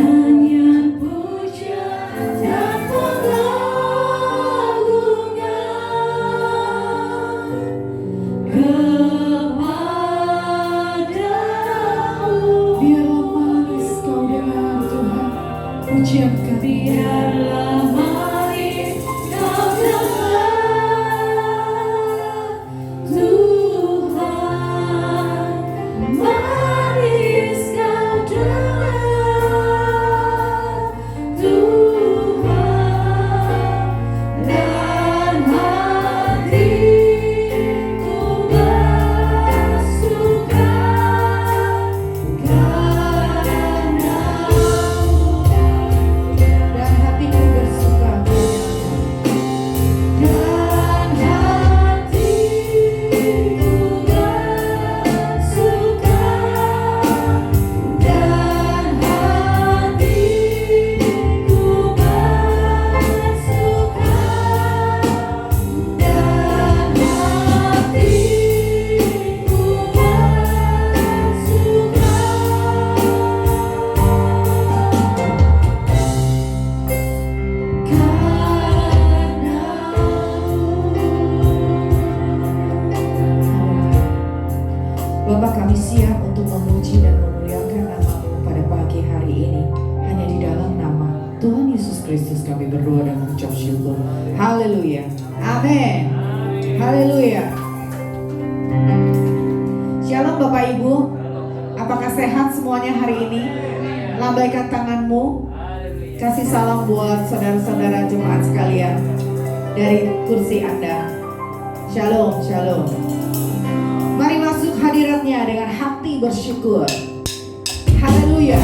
Nyanyian puja dan pengagungan kepadamu. Biarlah manis kau dengar Tuhan, ucapkan. Biarlah manis kau dengar Tuhan, manis kau dengar Tuhan, dan hatiku bersuka karena-Mu, dan hatiku bersuka dan hatiku bersuka dan hatiku bersuka dan hatiku Bapa, kami siap untuk memuji dan memuliakan nama-Mu pada pagi hari ini. Hanya di dalam nama Tuhan Yesus Kristus kami berdoa dan mengucap syukur. Haleluya. Amin. Haleluya. Shalom Bapak Ibu. Apakah sehat semuanya hari ini? Lambaikan tanganmu. Kasih salam buat saudara-saudara jemaat sekalian dari kursi Anda. Shalom, shalom. Mari masuk hadiratnya dengan hati bersyukur. Haleluya.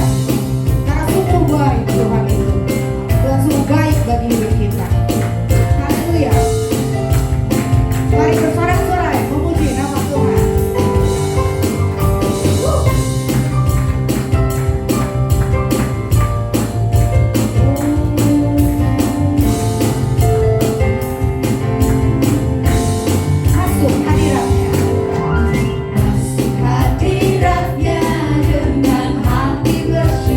Karena sungguh baik Tuhan itu. Tuhan sungguh baik bagi hidup kita. Haleluya. Mari bersorak-sorai memuji nama Tuhan. Masuk hadiratnya. Masuk hadiratnya dengan hati bersyukur.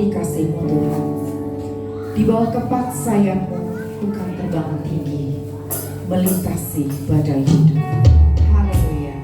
menikmati kasih-Mu Tuhan. Di bawah kepak sayap-Mu, ku kan terbang tinggi, melintasi badai hidup. Haleluya.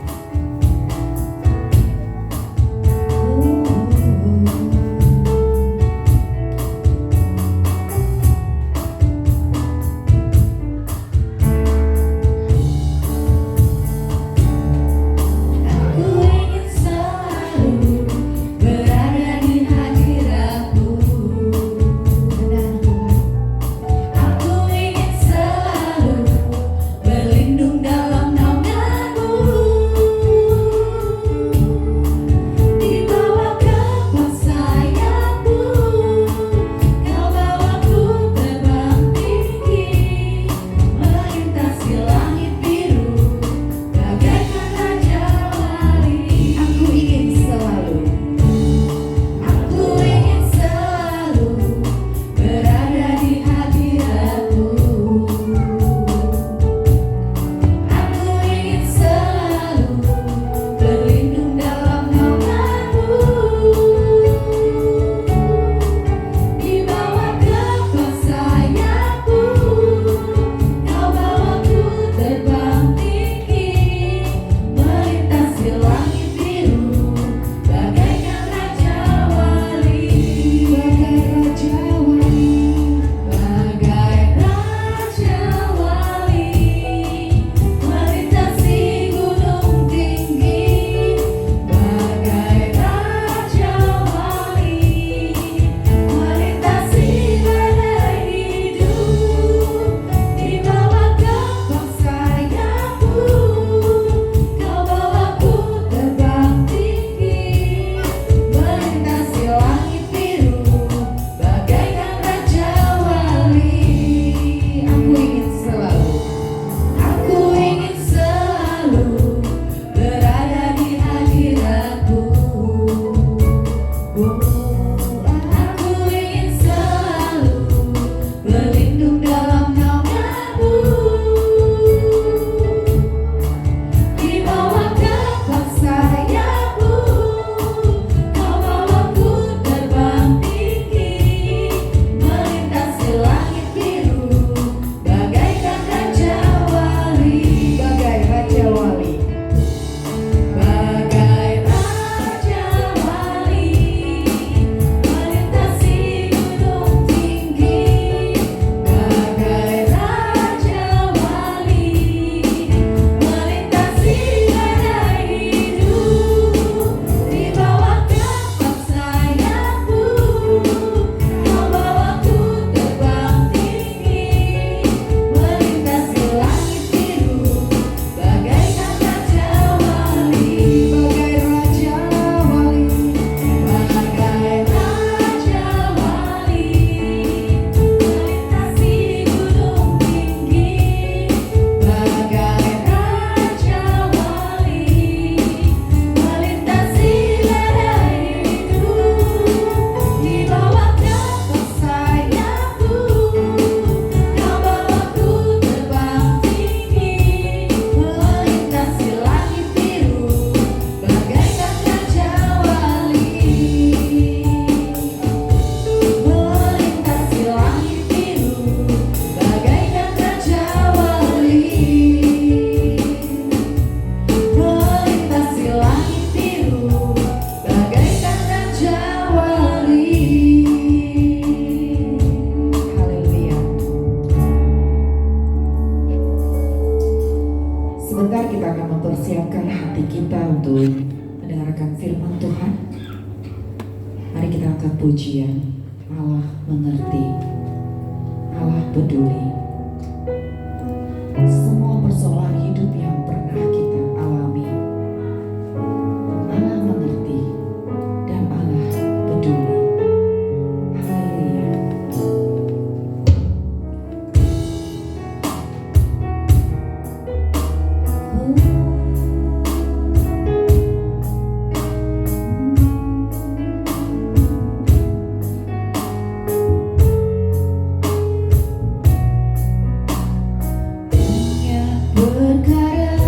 pujian. Allah mengerti, Allah peduli. Semua persoalan hidup yang pernah kita alami, Allah mengerti dan Allah peduli. Haleluya. Banyak perkara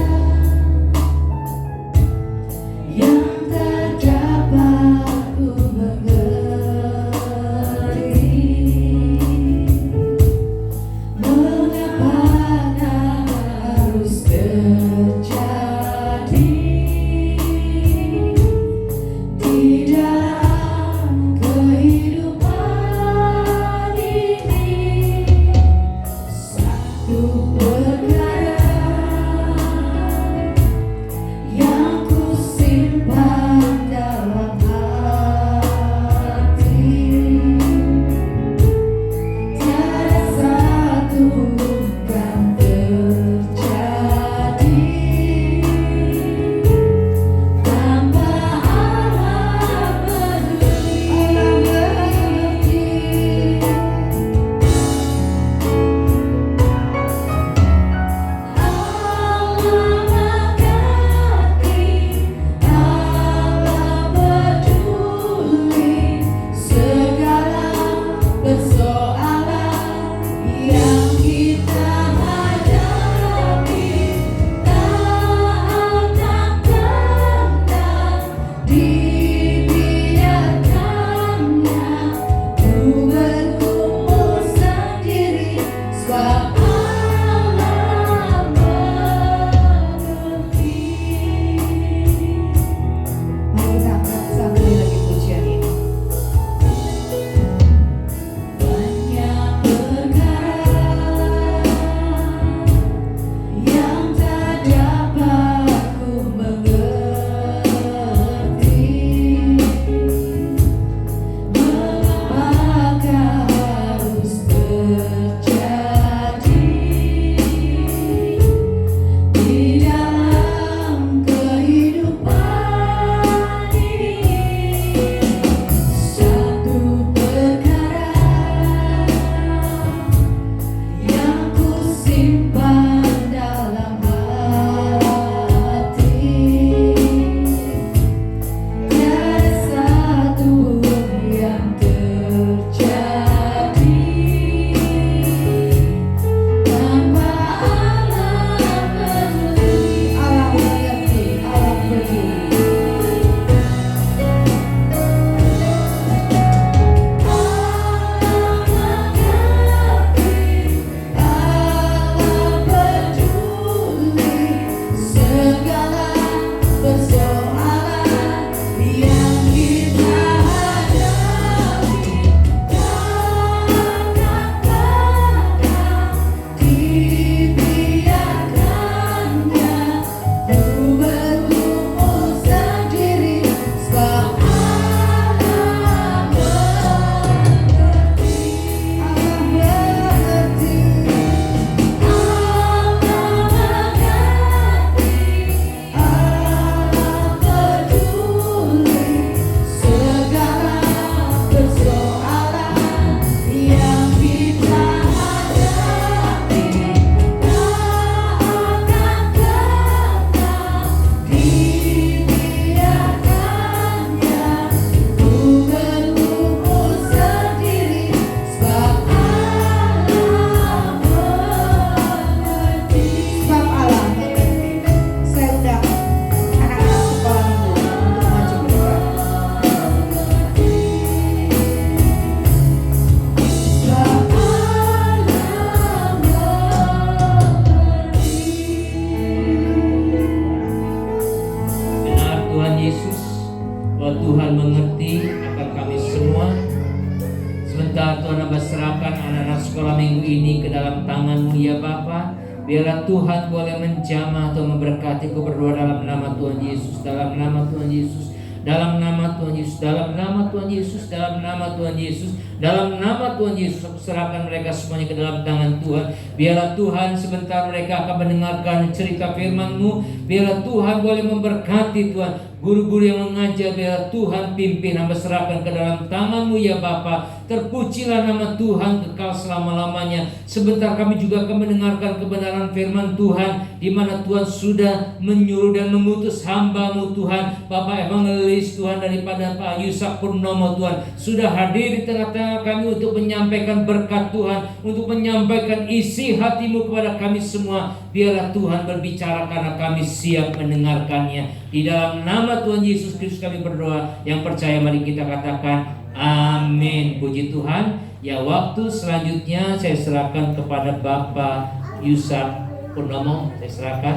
sekolah minggu ini ke dalam tangan-Mu ya Bapa. Biarlah Tuhan boleh menjamah atau memberkati. Ku berdoa dalam nama Tuhan Yesus, dalam nama Tuhan Yesus, dalam nama Tuhan Yesus, dalam nama Tuhan Yesus, dalam nama Tuhan Yesus, dalam nama Tuhan Yesus. Aku serahkan mereka semuanya ke dalam tangan Tuhan. Biarlah Tuhan sebentar mereka akan mendengarkan cerita firman-Mu. Biarlah Tuhan boleh memberkati Tuhan. Guru-guru yang mengajar, biarlah Tuhan pimpin. Hamba serahkan ke dalam tangan-Mu ya Bapa. Terpujilah nama Tuhan kekal selama-lamanya. Sebentar kami juga akan mendengarkan kebenaran firman Tuhan, di mana Tuhan sudah menyuruh dan mengutus hamba-Mu Tuhan, Bapak Evangelis Tuhan daripada Pak Yusak Purnomo Tuhan, sudah hadir di tengah-tengah kami untuk menyampaikan berkat Tuhan, untuk menyampaikan isi hati-Mu kepada kami semua. Biarlah Tuhan berbicara karena kami siap mendengarkannya. Di dalam nama Tuhan Yesus Kristus kami berdoa. Yang percaya mari kita katakan amin. Puji Tuhan. Ya, waktu selanjutnya saya serahkan kepada Bapak Yusak Purnomo. Saya serahkan.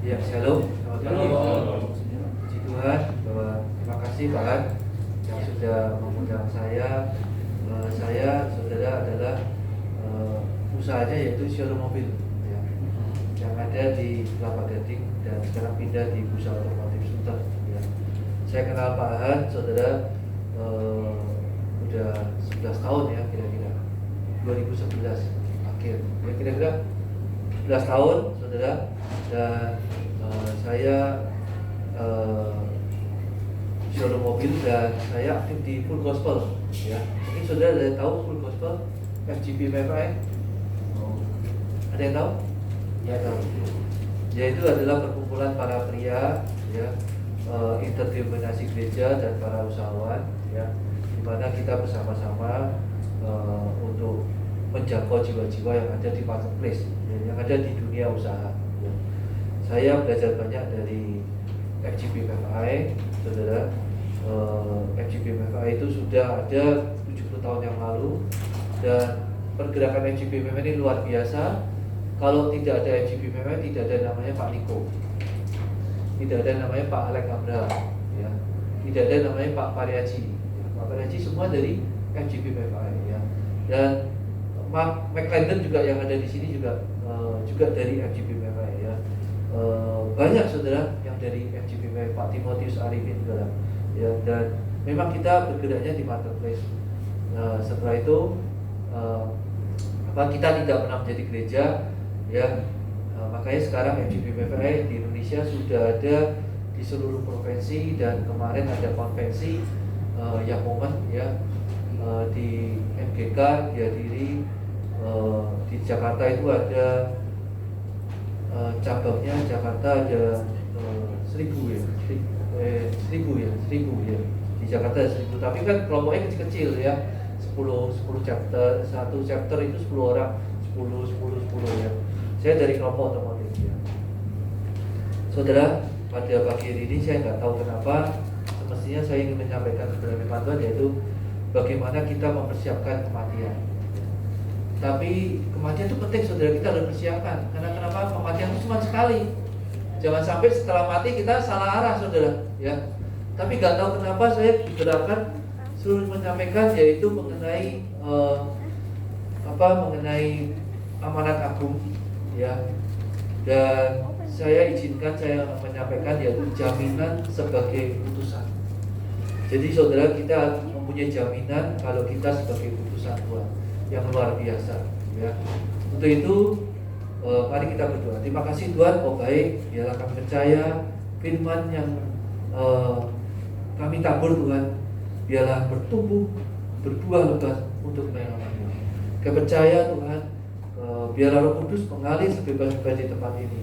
Ya, shalom. Selamat pagi. Puji Tuhan bahwa terima kasih Pak yang sudah mengundang saya. Saya saudara adalah usahanya yaitu showroom mobil ya, yang ada di Kelapa Gading dan sekarang pindah di Pusat Otomotif Sunter ya. Saya kenal Pak Han saudara udah 11 tahun ya kira-kira 2011 akhir ya, kira-kira 11 tahun saudara. Dan saya showroom mobil dan saya aktif di Full Gospel ya. Mungkin saudara ada yang tahu Full Gospel FGP PFI? Ada yang tahu? Ya, tahu. Yaitu adalah perkumpulan para pria ya, interdenominasi gereja dan para usahawan ya, di mana kita bersama-sama untuk menjangkau jiwa-jiwa yang ada di marketplace ya, yang ada di dunia usaha ya. Saya belajar banyak dari FGP PFI saudara. FGP PFI itu sudah ada 70 tahun yang lalu, dan pergerakan FGP PFI ini luar biasa. Kalau tidak ada FGP PFI, tidak ada namanya Pak Niko, tidak ada namanya Pak Alek Abraham ya, tidak ada namanya Pak Pariaji ya. Pak Pariaji semua dari FGP PFI ya. Dan Mark McLendon juga yang ada di sini juga dari FGP PFI ya. Banyak saudara yang dari FGP PFI, Pak Timotius Arifin juga ya. Dan memang kita bergeraknya di marketplace. Setelah itu kita tidak pernah menjadi gereja ya. Makanya sekarang FGP PFI di Indonesia sudah ada di seluruh provinsi, dan kemarin ada konvensi yang momen ya di MGK dihadiri. Di Jakarta itu ada cabangnya, Jakarta ada 1000 ya, 1000 ya, di Jakarta ada 1000, tapi kan kelompoknya kecil-kecil ya, 10 chapter, satu chapter itu 10 orang, 10 ya. Saya dari kelompok otomotif ya. Saudara, pada pagi hari ini saya nggak tahu kenapa, semestinya saya ingin menyampaikan kepada firman Tuhan, yaitu bagaimana kita mempersiapkan kematian. Tapi kematian itu penting saudara, kita harus persiapkan. Karena kenapa? Kematian itu cuma sekali. Jangan sampai setelah mati kita salah arah saudara ya. Tapi nggak tahu kenapa saya digerakkan suruh menyampaikan, yaitu mengenai mengenai amanat agung ya. Dan saya izinkan saya menyampaikan yaitu jaminan sebagai utusan. Jadi saudara, kita mempunyai jaminan kalau kita sebagai utusan Tuhan yang luar biasa ya. Untuk itu mari kita berdoa. Terima kasih Tuhan, oh baik, biarlah kami percaya firman yang kami tabur Tuhan, biarlah bertumbuh, berbuah lebat untuk nama-Mu. Kami percaya Tuhan, biarlah Roh Kudus mengalir sebebas-bebas di tempat ini,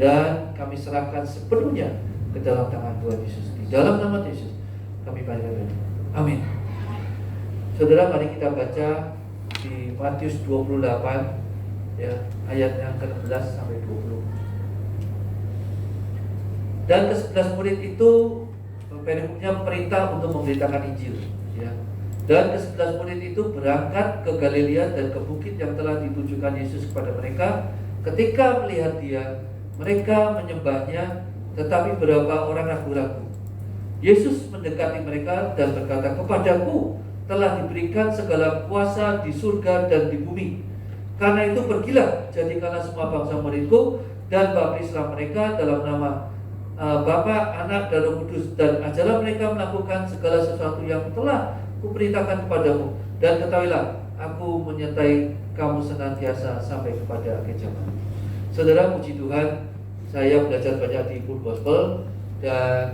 dan kami serahkan sepenuhnya ke dalam tangan Tuhan Yesus. Di dalam nama Yesus kami berdoa. Amin. Saudara, mari kita baca di Matius 28 ya, ayat yang ke-16 sampai 20. Dan ke-11 murid itu perikopnya perintah untuk memberitakan Injil, ya. Dan ke-11 murid itu berangkat ke Galilea dan ke bukit yang telah ditujukan Yesus kepada mereka. Ketika melihat Dia, mereka menyembahnya, tetapi beberapa orang ragu-ragu. Yesus mendekati mereka dan berkata, "Kepadaku telah diberikan segala kuasa di surga dan di bumi. Karena itu pergilah, jadikanlah semua bangsa muridku dan baptislah mereka dalam nama Bapa, Anak, dan Roh Kudus, dan ajarlah mereka melakukan segala sesuatu yang telah kuperintahkan kepadamu. Dan ketahuilah, aku menyertai kamu senantiasa sampai kepada akhir zaman." Saudara, puji Tuhan, saya belajar banyak di Full Gospel dan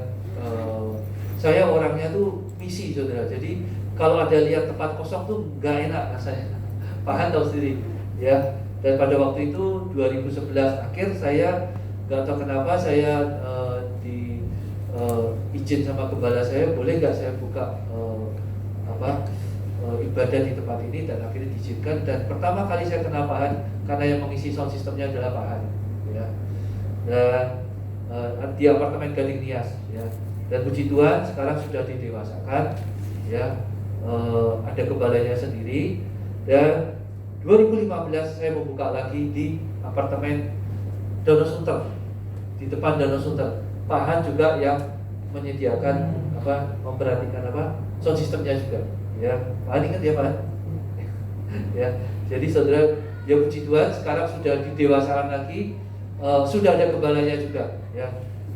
saya orangnya tuh misi, saudara. Jadi kalau ada lihat tempat kosong tuh nggak enak rasanya. Pak Han tahu sendiri, ya. Dan pada waktu itu 2011 akhir saya nggak tahu kenapa saya izin sama gembala saya, boleh nggak saya buka ibadah di tempat ini, dan akhirnya diizinkan. Dan pertama kali saya kenal Pak Han karena yang mengisi sound systemnya adalah Pak Han, ya. Dan di apartemen Gading Nias, ya. Dan puji Tuhan sekarang sudah didewasakan, ya. Ada gembalanya sendiri. Dan 2015 saya membuka lagi di apartemen Danau Sunter, di depan Danau Sunter. Pak Han juga yang menyediakan memperhatikan sound systemnya juga, ya. Pak Han ingat ya, Pak Han? Ya. Jadi saudara, ya puji Tuhan sekarang sudah didewasakan lagi, sudah ada gembalanya juga, ya.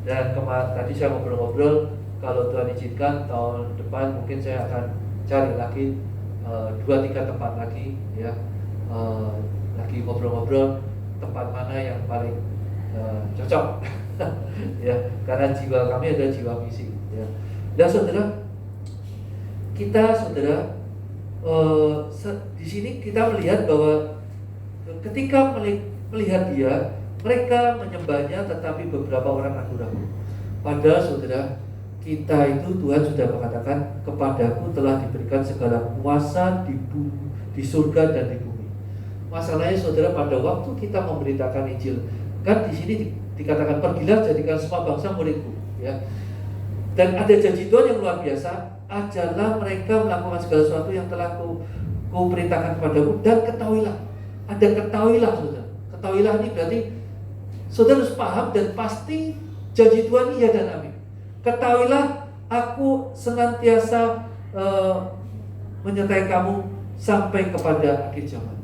Dan tadi saya ngobrol-ngobrol, kalau Tuhan izinkan tahun depan mungkin saya akan cari lagi 2-3 tempat lagi, ya. Lagi ngobrol-ngobrol tempat mana yang paling cocok. Ya, karena jiwa kami ada jiwa misi, ya. Dan saudara, kita di sini kita melihat bahwa ketika melihat Dia, mereka menyembahnya, tetapi beberapa orang ragu-ragu. Padahal saudara, kita itu Tuhan sudah mengatakan, "Kepadaku telah diberikan segala kuasa di surga dan di bumi." Masalahnya saudara, pada waktu kita memberitakan Injil, kan di sini dikatakan, "Pergilah, jadikan semua bangsa muridku," ya. Dan ada janji Tuhan yang luar biasa, "Ajarlah mereka melakukan segala sesuatu yang telah ku perintahkan kepadamu, dan ketahuilah." Ada ketahuilah, saudara. Ketahuilah ini berarti saudara harus paham dan pasti janji Tuhan iya dan amin. Ketahuilah, aku senantiasa menyertai kamu sampai kepada akhir zaman.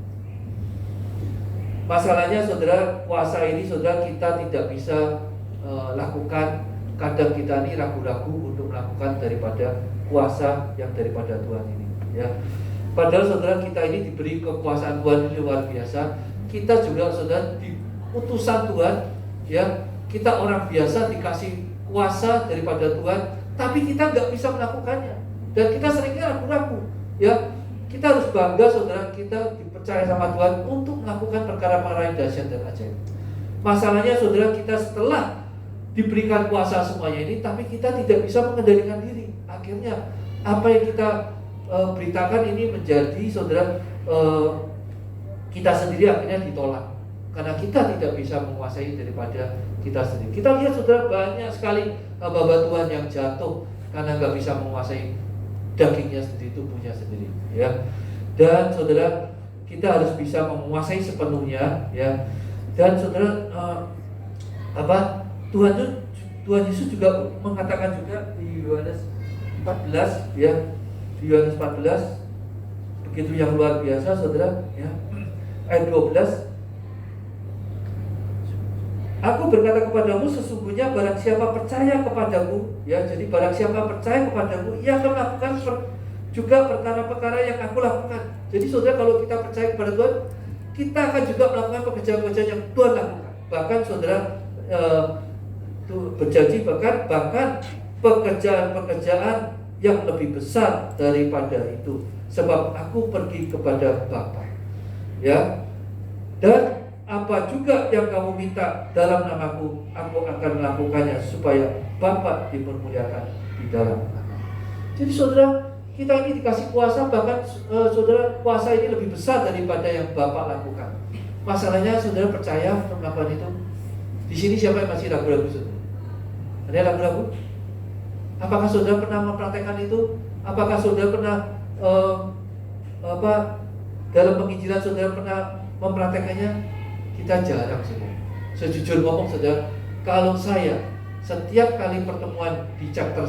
Masalahnya saudara, kuasa ini saudara kita tidak bisa lakukan. Kadang kita ini ragu-ragu untuk melakukan daripada kuasa yang daripada Tuhan ini, ya. Padahal saudara, kita ini diberi kekuasaan Tuhan ini luar biasa. Kita juga saudara di utusan Tuhan, ya. Kita orang biasa dikasih kuasa daripada Tuhan, tapi kita nggak bisa melakukannya. Dan kita seringnya ragu-ragu, ya. Kita harus bangga saudara, kita dipercaya sama Tuhan untuk melakukan perkara-perkara yang dahsyat dan ajaib. Masalahnya saudara, kita setelah diberikan kuasa semuanya ini, tapi kita tidak bisa mengendalikan diri. Akhirnya apa yang kita beritakan ini menjadi saudara, kita sendiri akhirnya ditolak karena kita tidak bisa menguasai daripada kita sendiri. Kita lihat saudara, banyak sekali hamba Tuhan yang jatuh karena nggak bisa menguasai dagingnya sendiri, tubuhnya sendiri, ya. Dan saudara, kita harus bisa menguasai sepenuhnya, ya. Dan saudara, Tuhan Yesus juga mengatakan juga di Yohanes 14, ya. Di Yohanes 14 begitu yang luar biasa saudara, ya. Ayat 12, "Aku berkata kepadamu, sesungguhnya barang siapa percaya kepadaku," ya, jadi barang siapa percaya kepadaku, ia akan melakukan juga perkara-perkara yang aku lakukan. Jadi saudara, kalau kita percaya kepada Tuhan, kita akan juga melakukan pekerjaan-pekerjaan yang Tuhan lakukan. Bahkan saudara, berjanji bahkan pekerjaan-pekerjaan yang lebih besar daripada itu, sebab aku pergi kepada Bapa, ya. Dan apa juga yang kamu minta dalam namaku, aku akan melakukannya, supaya Bapa dipermuliakan di dalam aku. Jadi saudara, kita ini dikasih kuasa, bahkan saudara, kuasa ini lebih besar daripada yang Bapa lakukan. Masalahnya saudara percaya untuk melakukan itu? Di sini siapa yang masih ragu-ragu, saudara? Ada yang ragu-ragu? Apakah saudara pernah mempraktekkan itu? Apakah saudara pernah dalam penginjilan saudara pernah mempraktekannya? Kita jarang semua. Sejujur ngomong saudara, kalau saya setiap kali pertemuan di chapter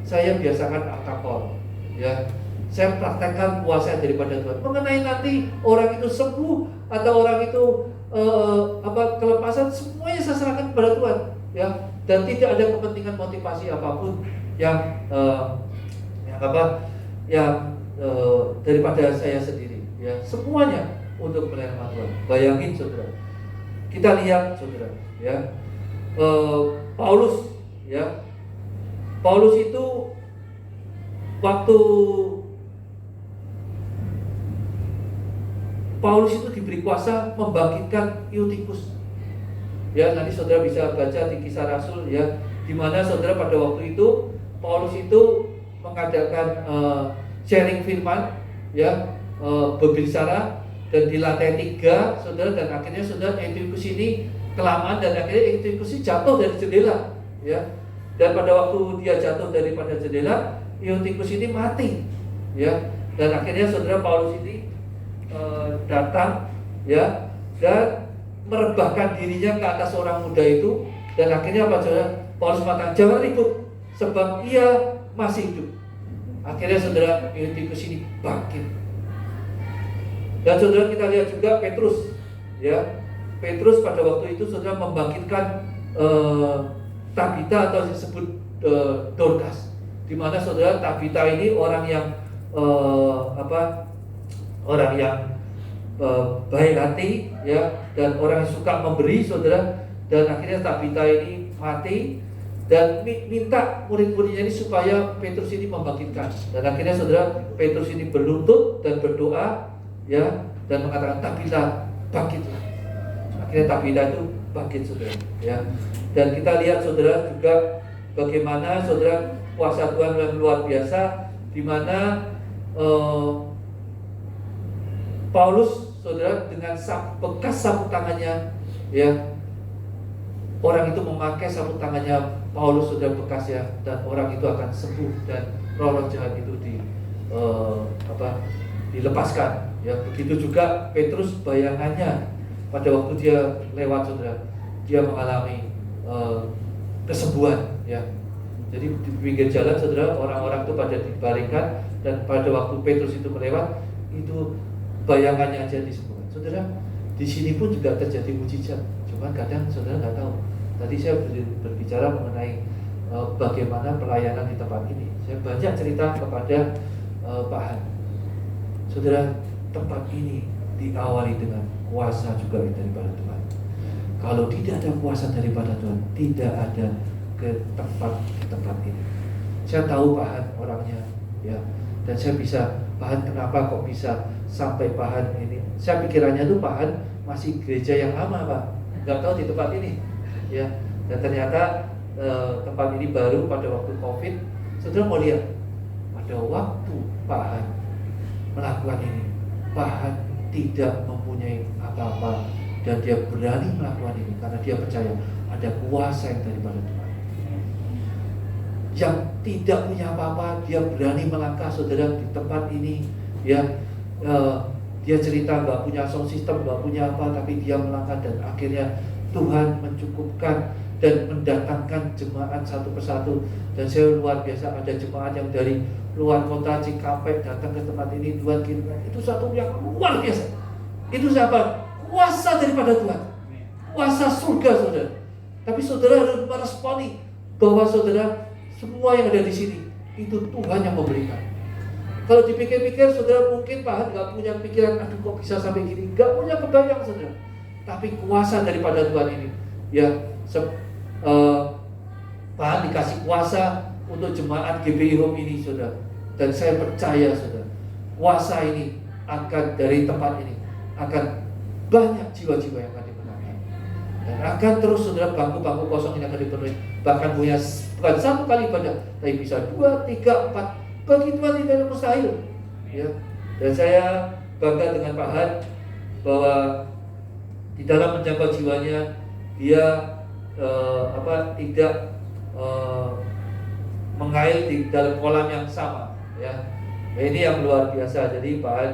saya biasakan alkohol, ya. Saya praktekkan kuasa daripada Tuhan. Mengenai nanti orang itu sembuh atau orang itu kelepasan, semuanya saya serahkan kepada Tuhan, ya. Dan tidak ada kepentingan motivasi apapun yang daripada saya sendiri, ya. Semuanya untuk melayani Tuhan. Bayangin saudara, kita lihat saudara, ya. Paulus, ya. Paulus itu waktu Paulus itu diberi kuasa membangkitkan Eutikus. Ya, nanti saudara bisa baca di Kisah Rasul, ya, di mana saudara pada waktu itu Paulus itu mengadakan sharing firman, ya, berbicara dan di lantai 3 saudara, dan akhirnya saudara Eutikus ini kelamaan dan akhirnya Eutikus ini jatuh dari jendela, ya. Dan pada waktu dia jatuh daripada jendela, Eutikus ini mati, ya. Dan akhirnya saudara Paulus ini datang, ya, dan merebahkan dirinya ke atas orang muda itu, dan akhirnya apa saudara? Paulus mengatakan jangan ribut sebab ia masih hidup. Akhirnya saudara Eutikus ini bangkit. Dan saudara kita lihat juga Petrus, ya. Petrus pada waktu itu saudara membangkitkan Tabita atau disebut Dorcas, di mana saudara Tabita ini orang yang orang yang baik hati, ya, dan orang yang suka memberi saudara. Dan akhirnya Tabita ini mati dan minta murid-muridnya ini supaya Petrus ini membangkitkan. Dan akhirnya saudara Petrus ini berlutut dan berdoa, ya, dan mengatakan Tabita bangkitlah. Akhirnya Tabita itu bangkit saudara, ya. Dan kita lihat saudara juga bagaimana saudara kuasa Tuhan yang luar biasa, di mana Paulus saudara dengan bekas sapu tangannya, ya, orang itu memakai sapu tangannya Paulus saudara bekas, ya, dan orang itu akan sembuh dan roh jahat itu dilepaskan, ya. Begitu juga Petrus, bayangannya pada waktu dia lewat saudara, dia mengalami kesembuhan, ya. Jadi di pinggir jalan saudara, orang-orang itu pada dibaringkan, dan pada waktu Petrus itu melewat, itu bayangannya aja disembuhkan. Saudara, di sini pun juga terjadi mujizat. Cuma kadang saudara nggak tahu. Tadi saya berbicara mengenai bagaimana pelayanan di tempat ini. Saya banyak cerita kepada Pak Han. Saudara, tempat ini diawali dengan kuasa juga daripada Tuhan. Kalau tidak ada kuasa daripada Tuhan, tidak ada ke tempat ini. Saya tahu Pak Han orangnya, ya, dan saya bisa, Pak Han kenapa kok bisa sampai Pak Han ini? Saya pikirannya tuh Pak Han masih gereja yang lama, Pak, nggak tahu di tempat ini, ya. Dan ternyata tempat ini baru pada waktu COVID. Saudara mau lihat, pada waktu Pak Han melakukan ini, Pak Han tidak mempunyai apa-apa, dan dia berani melakukan ini karena dia percaya ada kuasa yang daripada Tuhan. Yang tidak punya apa-apa, dia berani melangkah saudara di tempat ini, ya. Dia cerita nggak punya sound system, nggak punya apa, tapi dia melangkah, dan akhirnya Tuhan mencukupkan dan mendatangkan jemaat satu persatu. Dan saya luar biasa, ada jemaat yang dari luar kota Cikampek datang ke tempat ini, Tuhan kirimkan. Itu satu yang luar biasa. Itu siapa? Kuasa daripada Tuhan, kuasa surga saudara. Tapi saudara harus meresponi bahwa saudara, semua yang ada di sini itu Tuhan yang memberikan. Kalau dipikir-pikir saudara, mungkin Pak Han nggak punya pikiran, aduh kok bisa sampai gini, nggak punya kebayang saudara. Tapi kuasa daripada Tuhan ini, ya, Pak Han dikasih kuasa untuk jemaat GBI Home ini saudara. Dan saya percaya saudara, kuasa ini akan dari tempat ini akan banyak jiwa-jiwa yang akan dimenangkan, dan akan terus saudara bangku-bangku kosong ini akan dipenuhi. Bahkan punya bukan satu kali ibadah, tapi bisa 2, 3, 4. Bagi Tuhan tidak ada mustahil, ya. Dan saya bangga dengan Pak Han bahwa di dalam menjangkau jiwanya dia tidak mengalir di dalam kolam yang sama, ya. Nah, ini yang luar biasa. Jadi bahan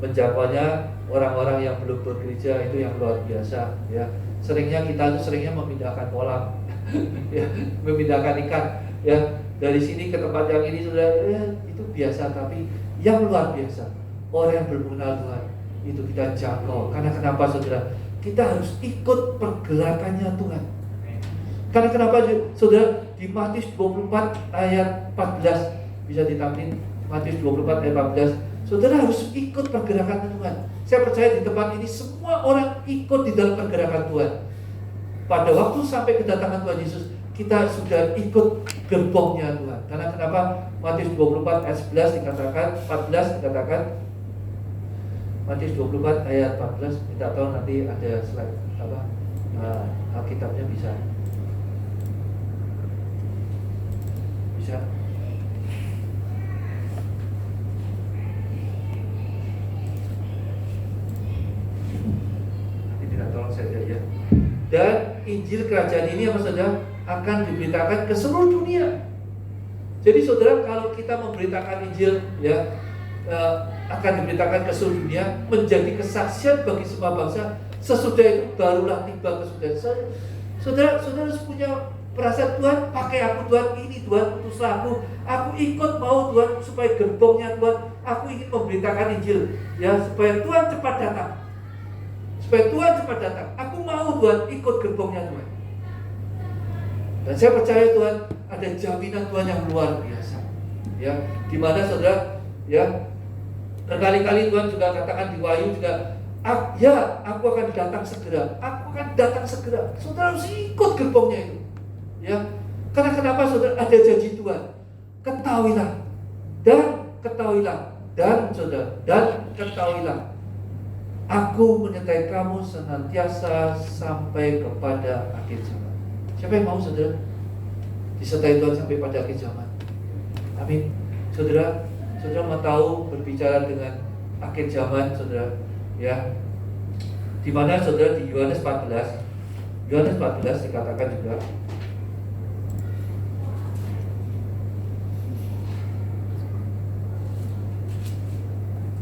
menjaganya orang-orang yang belum bergereja itu yang luar biasa, ya. Kita seringnya memindahkan kolam, ya, memindahkan ikan, ya, dari sini ke tempat yang ini sudah, ya, itu biasa. Tapi yang luar biasa, orang yang belum mengenal Tuhan itu kita jangkau. Karena kenapa, saudara? Kita harus ikut pergerakannya Tuhan. Karena kenapa, saudara? Di Matius 24 ayat 14 bisa ditampilkan. Matius 24 ayat 14. Saudara harus ikut pergerakan Tuhan. Saya percaya di tempat ini semua orang ikut di dalam pergerakan Tuhan. Pada waktu sampai kedatangan Tuhan Yesus, kita sudah ikut gerbongnya Tuhan. Karena kenapa? Matius 24 ayat 11 dikatakan, 14 dikatakan, Matius 24 ayat 14. Kita tahu nanti ada slide apa? Alkitabnya bisa. Nanti tidak tolong saya ya. Dan Injil Kerajaan ini apa, saudara, akan diberitakan ke seluruh dunia. Jadi saudara, kalau kita memberitakan Injil, ya, akan diberitakan ke seluruh dunia, menjadi kesaksian bagi semua bangsa. Sesudah itu barulah tiba kesudahan. Saudara harus punya perasaan, Tuhan pakai aku, Tuhan ini, Tuhan utuslah aku ikut mau Tuhan, supaya gerbongnya Tuhan, aku ingin memberitakan Injil, ya, supaya Tuhan cepat datang. Aku mau Tuhan ikut gerbongnya Tuhan. Dan saya percaya Tuhan ada jaminan Tuhan yang luar biasa, ya, di mana saudara, ya, berkali-kali Tuhan juga katakan di Wahyu juga, aku akan datang segera. Saudara harus ikut gerbongnya itu, ya. Karena kenapa, saudara? Ada janji Tuhan. Ketahuilah aku menyertai kamu senantiasa sampai kepada akhir zaman. Siapa yang mau, saudara, disertai Tuhan sampai pada akhir zaman? Amin. Saudara mau tahu berbicara dengan akhir zaman, saudara, ya. Di mana, saudara, di Yohanes 14 dikatakan juga,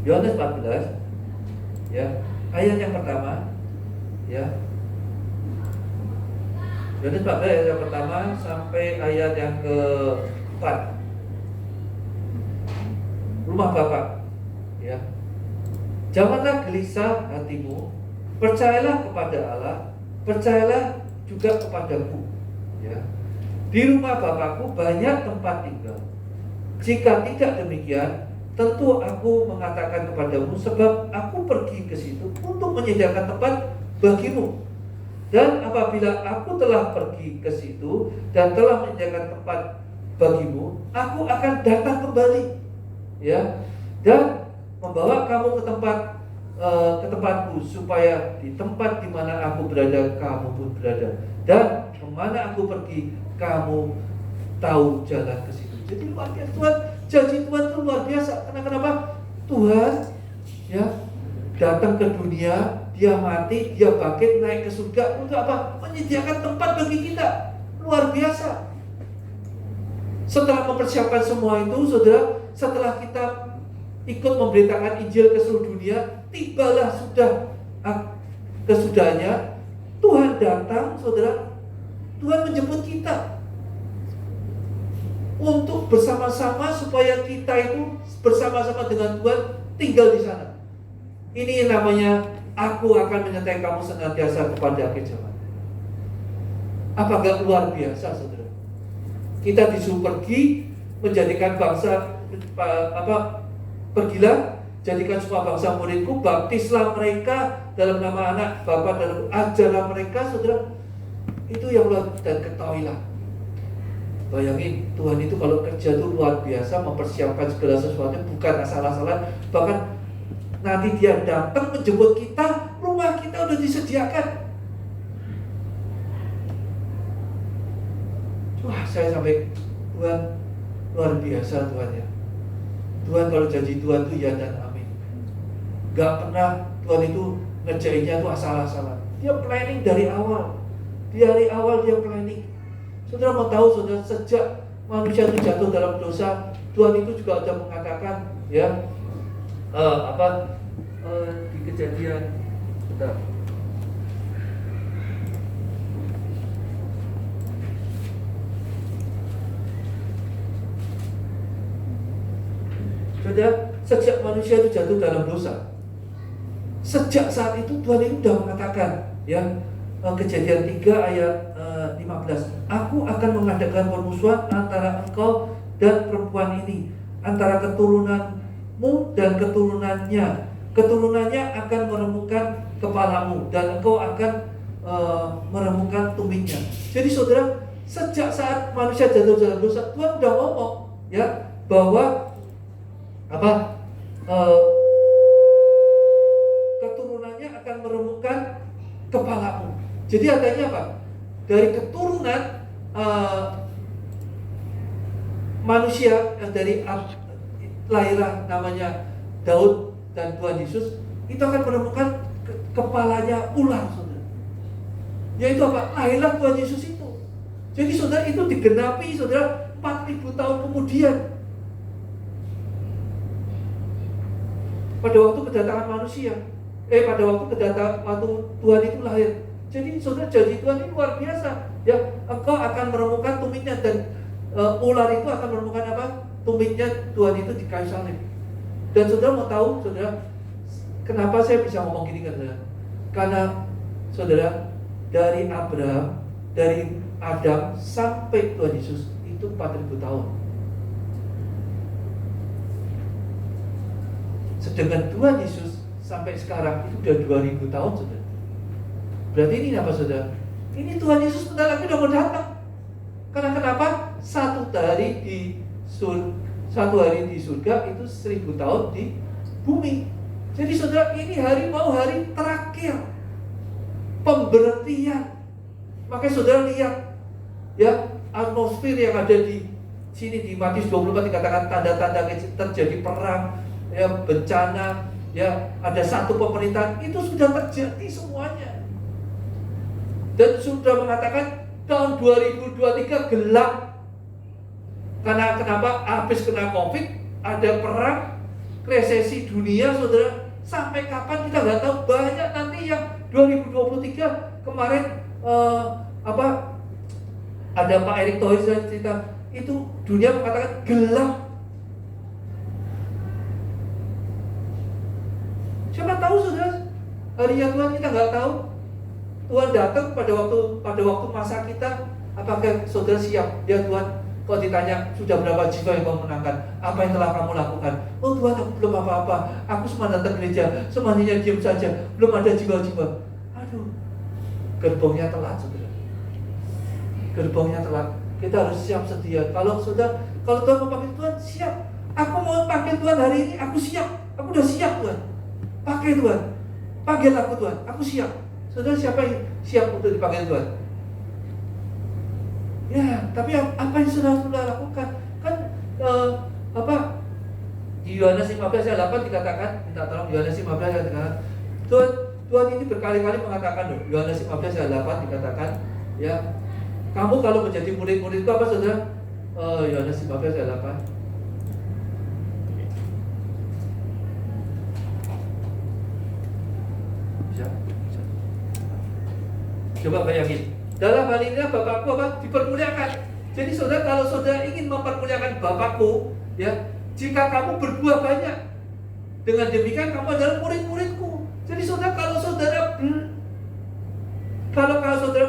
Yohanes 14, ya, ayat yang pertama, ya. Yohanes 14 ayat yang pertama sampai ayat yang ke-4. Rumah Bapa, ya. Janganlah gelisah hatimu, percayalah kepada Allah, percayalah juga kepadaku, ya. Di rumah Bapakku banyak tempat tinggal. Jika tidak demikian, tentu aku mengatakan kepadamu, sebab aku pergi ke situ untuk menyediakan tempat bagimu. Dan apabila aku telah pergi ke situ dan telah menyediakan tempat bagimu, aku akan datang kembali, ya, dan membawa kamu ke tempatku, supaya di tempat di mana aku berada, kamu pun berada, dan kemana aku pergi, kamu tahu jalan ke situ. Jadi luar biasa Tuhan, janji Tuhan itu luar biasa. Karena kenapa? Tuhan, ya, datang ke dunia, dia mati, dia bangkit, naik ke surga untuk apa? Menyediakan tempat bagi kita. Luar biasa. Setelah mempersiapkan semua itu, saudara, setelah kita ikut memberitakan Injil ke seluruh dunia, tibalah kesudahnya Tuhan datang, saudara. Tuhan menjemput kita untuk bersama-sama, supaya kita itu bersama-sama dengan Tuhan tinggal di sana. Ini namanya, aku akan menyertai kamu senantiasa kepada akhir zaman. Apa enggak luar biasa, saudara? Kita disuruh pergi menjadikan bangsa, pergilah, jadikan semua bangsa muridku, baptislah mereka dalam nama Anak, Bapa, dan ajarlah mereka, saudara. Itu yang luar, dan ketahuilah. Bayangin, Tuhan itu kalau kerja itu luar biasa, mempersiapkan segala sesuatu, bukan asal-asalan. Bahkan nanti dia datang menjemput kita, rumah kita udah disediakan. Wah, saya sampai, Tuhan luar biasa, Tuhan, ya. Tuhan kalau janji Tuhan itu ya dan amin. Gak pernah Tuhan itu ngerjainnya itu asal-asalan. Dia planning dari awal. Dari awal dia planning. Saudara mau tahu, saudara, sejak manusia itu jatuh dalam dosa, Tuhan itu juga sudah mengatakan ya di Kejadian, bentar. Saudara, sejak manusia itu jatuh dalam dosa, sejak saat itu Tuhan itu sudah mengatakan ya, Kejadian 3 ayat 15, aku akan mengadakan permusuhan antara engkau dan perempuan ini, antara keturunanmu dan keturunannya akan meremukkan kepalamu dan engkau akan meremukkan tumitnya. Jadi saudara, sejak saat manusia jatuh dalam dosa, Tuhan sudah ngomong ya bahwa keturunannya akan meremukkan kepalamu. Jadi artinya apa? Dari keturunan manusia yang dari lahirlah namanya Daud dan Tuhan Yesus, itu akan menemukan kepalanya ular, saudara. Yaitu apa? Lahirlah Tuhan Yesus itu. Jadi saudara, itu digenapi saudara 4.000 tahun kemudian. Pada waktu kedatangan manusia, pada waktu Tuhan itu lahir. Jadi saudara, janji Tuhan ini luar biasa. Ya, engkau akan menemukan tumitnya, dan ular itu akan menemukan apa? Tumitnya Tuhan itu di kayu salib. Dan saudara mau tahu, saudara, kenapa saya bisa ngomong gini kan, saudara? Karena saudara, dari Abraham, dari Adam sampai Tuhan Yesus itu 4.000 tahun. Sedangkan Tuhan Yesus sampai sekarang itu udah 2.000 tahun, saudara. Berarti ini apa, saudara? Ini Tuhan Yesus bentar lagi udah mau datang. Karena kenapa? Satu hari di surga itu 1.000 tahun di bumi. Jadi saudara, ini hari terakhir pemberhentian. Makanya saudara lihat ya, atmosfer yang ada di sini di Matius 24 dikatakan tanda-tanda terjadi perang, ya, bencana, ya, ada satu pemerintahan, itu sudah terjadi semuanya. Dan sudah mengatakan tahun 2023 gelap. Karena kenapa? Habis kena Covid, ada perang, resesi dunia, saudara. Sampai kapan kita nggak tahu. Banyak nanti yang 2023 kemarin ada Pak Erick Thohir cerita, itu dunia mengatakan gelap. Siapa tahu, saudara, harinya Tuhan kita nggak tahu. Tuhan datang pada waktu masa kita. Apakah saudara siap? Ya Tuhan, kalau ditanya sudah berapa jiwa yang kau menangkan, apa yang telah kamu lakukan? Oh Tuhan, aku belum apa-apa. Aku cuma datang gereja, semuanya diam saja, belum ada jiwa-jiwa. Aduh, gerbongnya telat, saudara. Gerbongnya telat. Kita harus siap sedia. Kalau Tuhan mau panggil, Tuhan siap. Aku mau panggil Tuhan hari ini, aku siap. Aku udah siap, Tuhan. Pakai Tuhan, panggil aku Tuhan, aku siap. Saudara, siapa yang siap untuk dipanggil Tuhan? Ya, tapi apa yang sudah lakukan? Kan di Yohanes 15 ayat 8 dikatakan, minta tolong, Yohanes 15 ayat 8, Tuhan ini berkali-kali mengatakan, Yohanes 15 ayat 8 dikatakan, ya, kamu kalau menjadi murid-murid itu apa, saudara? Yohanes 15 ayat 8. Coba bayangin, dalam hal ini Bapakku apa? Dipermuliakan. Jadi saudara, kalau saudara ingin mempermuliakan Bapakku, ya, jika kamu berbuah banyak, dengan demikian kamu adalah murid-muridku. Jadi saudara, kalau saudara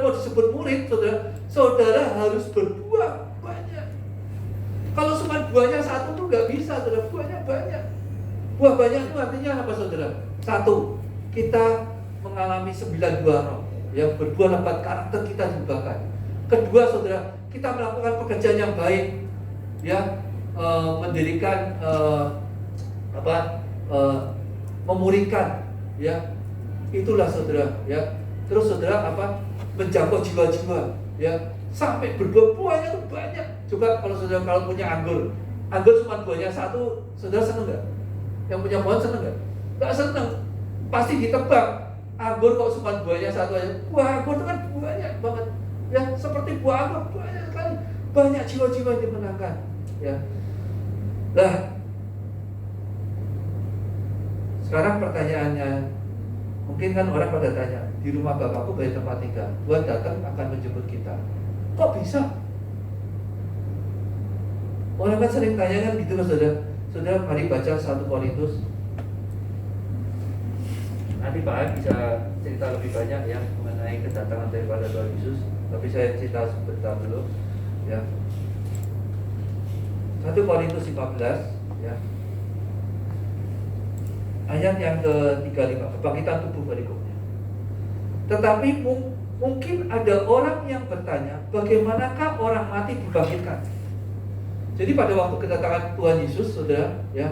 mau disebut murid, saudara harus berbuah banyak. Kalau cuma buahnya satu tuh nggak bisa, saudara, buahnya banyak. Buah banyak itu artinya apa, saudara? Satu, kita mengalami 9 buah roh. Ya, berbuah lebat, karakter kita diubahkan. Kedua, saudara, kita melakukan pekerjaan yang baik, ya, mendirikan memurikan, ya, itulah saudara, ya. Terus saudara menjangkau jiwa-jiwa, ya, sampai buahnya itu banyak. Coba kalau punya anggur cuma buahnya satu, saudara seneng nggak? Yang punya pohon seneng nggak? Nggak seneng, pasti ditebang. Anggur kok cuma buahnya satu aja. Buah anggur itu kan banyak banget. Ya, seperti buah anggur banyak sekali. banyak jiwa-jiwa yang dimenangkan. Ya. Nah, sekarang pertanyaannya, mungkin kan orang pada tanya, di rumah bapakku banyak tempat tinggal, Tuhan datang akan menjemput kita. Kok bisa? Orang kan sering tanya kan gitu kan, saudara. Mari baca 1 Korintus. Nanti Pak bisa cerita lebih banyak ya mengenai kedatangan daripada Tuhan Yesus. Tapi saya cerita sebentar dulu ya. 1 Korintus 15 ya. Ayat yang ke-35, kebangkitan tubuh berikutnya. Tetapi mungkin ada orang yang bertanya, bagaimanakah orang mati dibangkitkan? Jadi pada waktu kedatangan Tuhan Yesus, saudara, ya,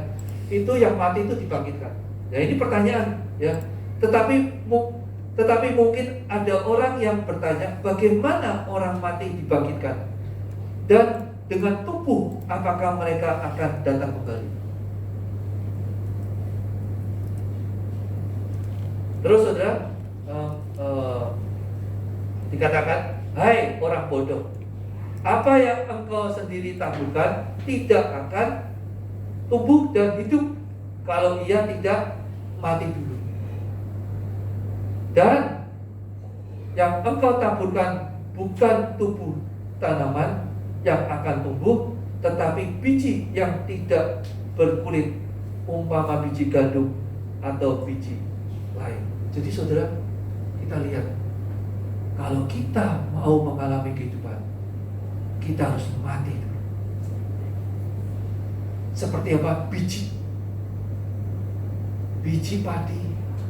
itu yang mati itu dibangkitkan. Ya, ini pertanyaan, ya. Tetapi mungkin ada orang yang bertanya, bagaimana orang mati dibangkitkan? Dan dengan tubuh, apakah mereka akan datang kembali? Terus saudara, dikatakan, hai orang bodoh, apa yang engkau sendiri taburkan tidak akan tumbuh dan hidup kalau ia tidak mati dulu. Dan yang engkau taburkan bukan tubuh tanaman yang akan tumbuh, tetapi biji yang tidak berkulit, umpama biji gandum atau biji lain. Jadi saudara, kita lihat, kalau kita mau mengalami kehidupan, kita harus mati dulu. Seperti apa? Biji padi,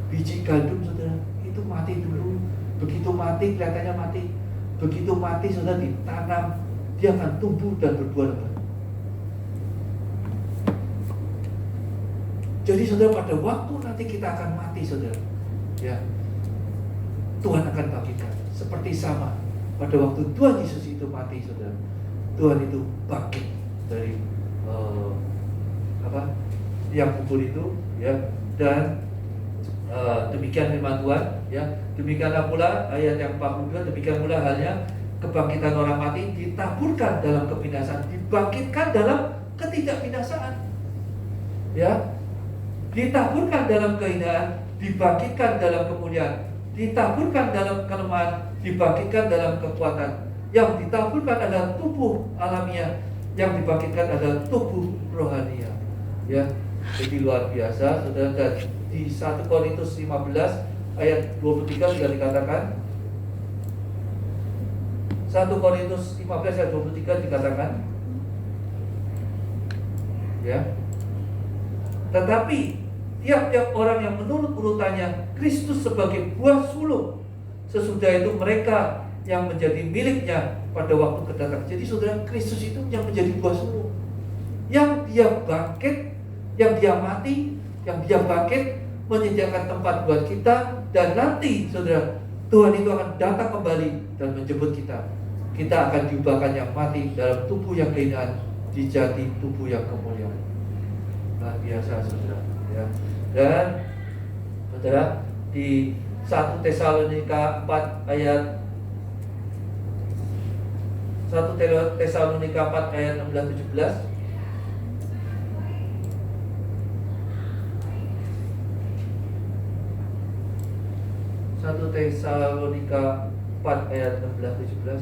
biji gandum, saudara, itu mati dulu. Begitu mati, kelihatannya mati. Begitu mati, saudara, ditanam, dia akan tumbuh dan berbuah lebat. Jadi saudara, pada waktu nanti kita akan mati, saudara, ya, Tuhan akan bangkitkan. Seperti sama pada waktu Tuhan Yesus itu mati, saudara, Tuhan itu bangkit dari yang kubur itu, ya. Dan demikian firman Tuhan, ya. Demikianlah pula ayat yang 42, demikian pula halnya kebangkitan orang mati ditaburkan dalam kebinasaan, dibangkitkan dalam ketidakbinasaan, ya. Ditaburkan dalam kehinaan, dibangkitkan dalam kemuliaan, ditaburkan dalam kelemahan, dibangkitkan dalam kekuatan. Yang ditaburkan adalah tubuh alamiah, yang dibangkitkan adalah tubuh rohania. Ya, jadi luar biasa, saudara. Dan di 1 Korintus 15 ayat 23 sudah dikatakan. 1 Korintus 15 ayat 23 dikatakan, ya. Tetapi tiap-tiap orang yang menurut urutannya Kristus sebagai buah sulung, sesudah itu mereka yang menjadi miliknya pada waktu kedatangan. Jadi saudara, Kristus itu yang menjadi buah sulung, yang dia bangkit, yang dia mati, yang dia bangkit, menyediakan tempat buat kita. Dan nanti saudara, Tuhan itu akan datang kembali dan menjemput kita. Kita akan diubahkan yang mati dalam tubuh yang kehinaan dijadi tubuh yang kemuliaan. Luar biasa saudara, ya. Dan saudara, di 1 Tesalonika 4 ayat 1 Tesalonika 4 ayat 16-17. 1 Tesalonika 4 ayat 16-17.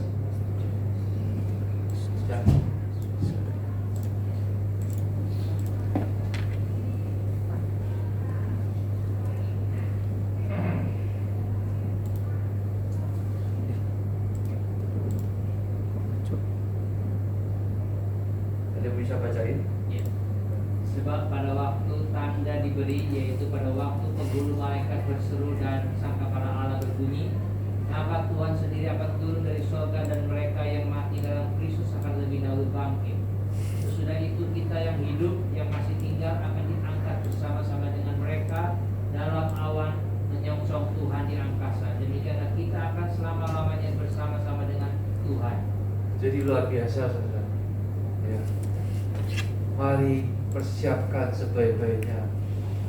Ya. Ada yang bisa bacain? Ya. Sebab pada waktu tanda diberi, yaitu pada waktu penghulu malaikat berseru dan sangkakala Allah berbunyi, maka Tuhan sendiri akan turun dari surga dan mereka yang mati dalam Kristus akan lebih dahulu bangkit. Sesudah itu kita yang hidup, yang masih tinggal akan diangkat bersama-sama dengan mereka dalam awan menyongsong Tuhan di angkasa. Demikianlah kita akan selama-lamanya bersama-sama dengan Tuhan. Jadi luar biasa saudara, ya. Mari persiapkan sebaik-baiknya,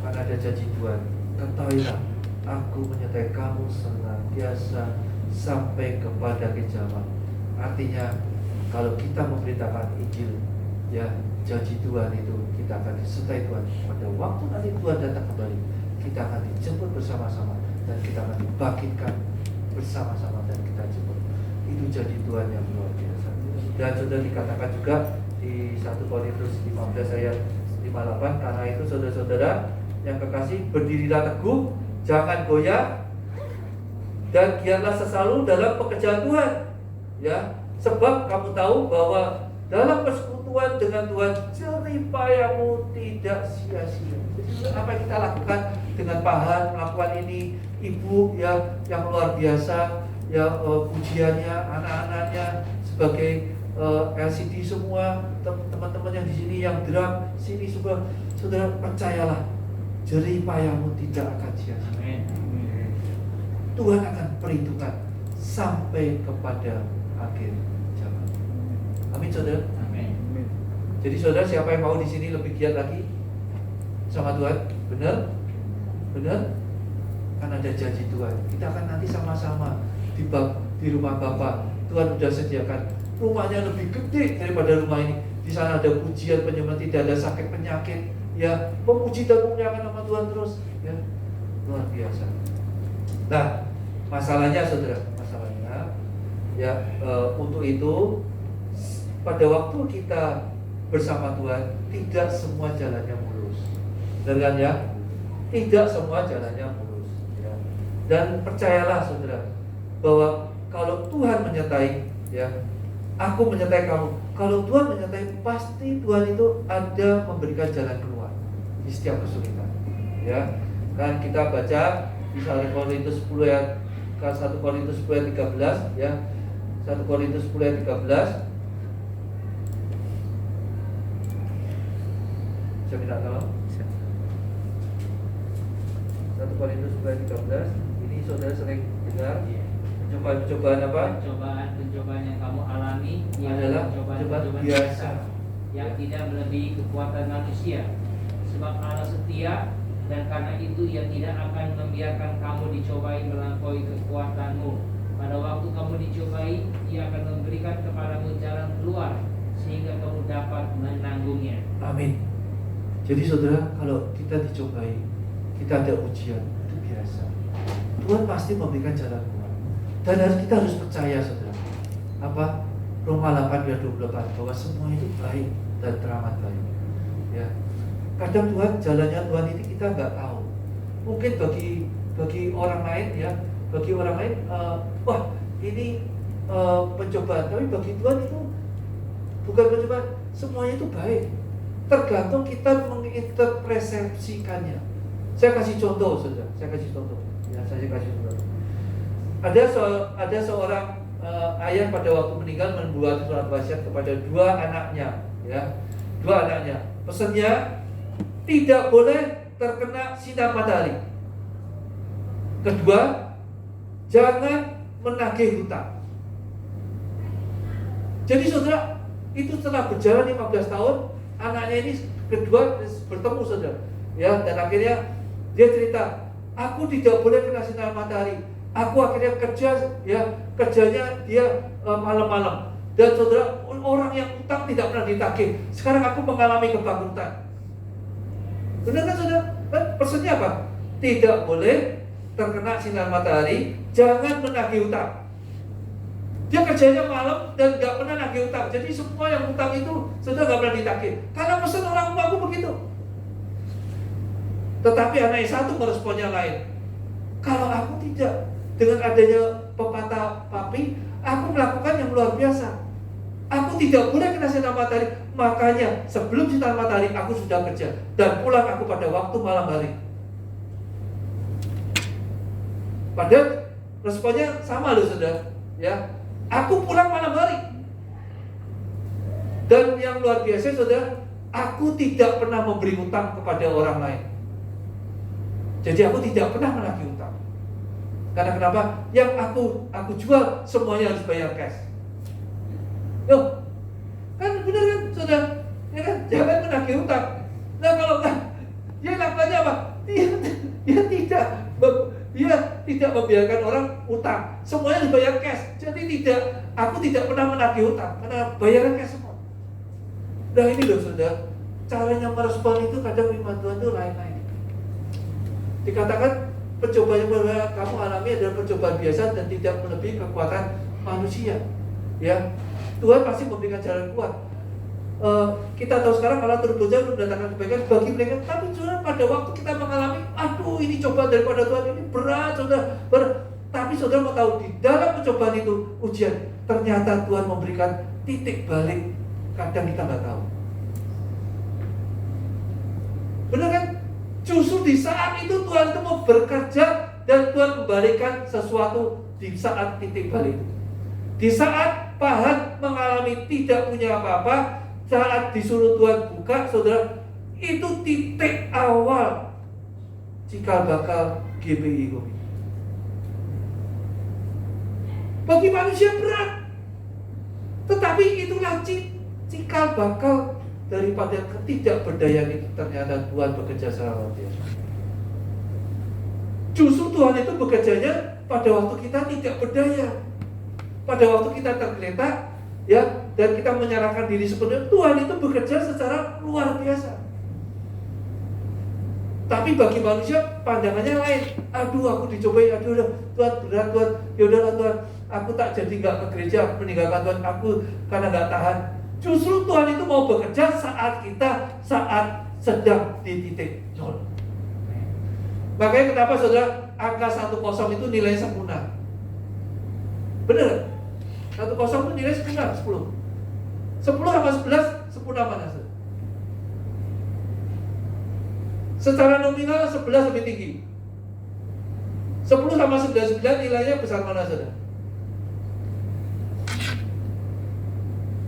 karena ada janji Tuhan. Ketahuilah, aku menyertai kamu senantiasa sampai kepada kiamat. Artinya kalau kita memberitakan Injil, ya janji Tuhan itu kita akan disertai Tuhan. Pada waktu nanti Tuhan datang kembali, kita akan dijemput bersama-sama dan kita akan dibangkitkan bersama-sama dan kita jemput. Itu janji Tuhan yang luar biasa. Dan sudah dikatakan juga di 1 Korintus 15 ayat 58, karena itu saudara-saudara yang kekasih, berdirilah teguh, jangan goyah, dan giatlah selalu dalam pekerjaan Tuhan. Ya, sebab kamu tahu bahwa dalam persekutuan dengan Tuhan jerih payahmu tidak sia-sia. Jadi apa yang kita lakukan dengan pahan melakukan ini, ibu ya yang luar biasa, ya pujiannya, anak-anaknya sebagai LCD semua, teman-teman yang di sini yang drum sini semua, saudara percayalah, jerih payahmu tidak akan sia-sia. Tuhan akan perhitungkan sampai kepada akhir zaman. Amin, saudara. Amin. Jadi saudara, siapa yang mau di sini lebih giat lagi sama Tuhan? Benar? Benar? Kan ada janji Tuhan. Kita akan nanti sama-sama di rumah Bapa. Tuhan sudah sediakan rumahnya lebih gede daripada rumah ini. Di sana ada pujian, penyembahan, tidak ada sakit penyakit. Ya, memuji dan memuliakan nama Tuhan terus. Ya, luar biasa. Nah, masalahnya saudara, masalahnya ya untuk itu pada waktu kita bersama Tuhan tidak semua jalannya mulus, benar kan ya? Tidak semua jalannya mulus. Ya. Dan percayalah saudara bahwa kalau Tuhan menyertai, ya, aku menyertai kamu. Kalau Tuhan menyertai, pasti Tuhan itu ada memberikan jalan keluar di setiap kesulitan. Ya, kan kita baca di 1 Korintus 10 ayat 1 Korintus 10 ayat 13 ya. 1 Korintus 10 ayat 13. Saya minta tolong. 1 Korintus 10 ayat 13. Ini saudara sering dengar. Pencobaan apa? Pencobaan yang kamu alami Adalah pencobaan biasa yang tidak melebihi kekuatan manusia. Sebab Allah setia, dan karena itu Ia tidak akan membiarkan kamu dicobai melampaui kekuatanmu. Pada waktu kamu dicobai, Ia akan memberikan kepadamu jalan keluar sehingga kamu dapat menanggungnya. Amin. Jadi saudara, kalau kita dicobai, kita ada ujian, itu biasa. Tuhan pasti memberikan jalan keluar. Dan kita harus percaya saudara. Apa? Roma 8 ayat 28 bahwa semua itu baik dan teramat baik. Ya. Kadang Tuhan, jalannya Tuhan ini kita nggak tahu. Mungkin bagi orang lain ya, bagi orang lain, wah ini pencobaan. Tapi bagi Tuhan itu bukan pencobaan, semuanya itu baik. Tergantung kita menginterpretasikannya. Saya kasih contoh, saudara. Saya kasih contoh. Ya, saya kasih contoh. Ada seorang ayah pada waktu meninggal membuat surat wasiat kepada dua anaknya, ya, dua anaknya. Pesannya, tidak boleh terkena sinar matahari. Kedua, jangan menagih hutang. Jadi saudara, itu setelah berjalan 15 tahun, anaknya ini kedua bertemu saudara. Ya, dan akhirnya dia cerita, aku tidak boleh kena sinar matahari. Aku akhirnya kerjanya dia malam-malam. Dan saudara, orang yang utang tidak pernah ditagih. Sekarang aku mengalami kebangkrutan. Benar kan saudara? Pesannya apa? Tidak boleh terkena sinar matahari, jangan menagih hutang. Dia kerjanya malam dan gak pernah nagih hutang. Jadi semua yang hutang itu saudara gak pernah ditagih. Karena pesan orang tuaku begitu. Tetapi anak yang satu meresponnya lain. Kalau aku tidak, dengan adanya pepatah papi, aku melakukan yang luar biasa. Aku tidak boleh kena sinar matahari. Makanya sebelum sinar matahari aku sudah kerja dan pulang aku pada waktu malam hari. Padahal responnya sama loh saudara. Ya, aku pulang malam hari. Dan yang luar biasa saudara, aku tidak pernah memberi hutang kepada orang lain. Jadi aku tidak pernah menagih hutang. Karena kenapa? Yang aku jual semuanya harus bayar cash. Loh, kan benar kan saudara? Ya kan? Jangan menagih hutang. Nah kalau kan, dia lakukannya apa? Dia tidak membiarkan orang utang. Semuanya dibayar cash. Jadi aku tidak pernah menagih hutang karena bayaran cash semua. Nah ini loh saudara, caranya merespon itu kadang firman Tuhan itu lain-lain. Dikatakan pencobaan yang kamu alami adalah percobaan biasa dan tidak melebihi kekuatan manusia. Ya, Tuhan pasti memberikan jalan keluar. Kita tahu sekarang Allah turut bekerja untuk mendatangkan kebaikan bagi mereka. Tapi saudara, pada waktu kita mengalami, aduh ini cobaan daripada Tuhan, ini berat saudara, tapi saudara mau tahu, di dalam pencobaan itu ujian, ternyata Tuhan memberikan titik balik. Kadang kita nggak tahu. Benar kan? Justru di saat itu Tuhan itu mau bekerja dan Tuhan membalikan sesuatu di saat titik balik itu. Di saat Pahan mengalami tidak punya apa-apa, saat disuruh Tuhan buka, saudara, itu titik awal cikal bakal GBI Kopi. Bagi manusia berat, tetapi itulah cikal bakal daripada ketidakberdayaan itu. Ternyata Tuhan bekerja secara luar biasa. Justru Tuhan itu bekerjanya pada waktu kita tidak berdaya, pada waktu kita tergeletak, ya, dan kita menyerahkan diri sepenuhnya. Tuhan itu bekerja secara luar biasa. Tapi bagi manusia pandangannya lain. Aduh, aku dicobai, aduh Tuhan berat Tuhan, yaudahlah Tuhan, aku tak jadi nggak ke gereja, aku meninggalkan Tuhan aku karena nggak tahan. Justru Tuhan itu mau bekerja saat sedang di titik nol. Makanya kenapa saudara angka 10 itu nilai sempurna. Benar? 10 itu nilai sempurna, 10. 10 sama 11 sempurna mana saudara? Secara nominal 11 lebih tinggi. 10 sama 9 nilainya besar mana saudara?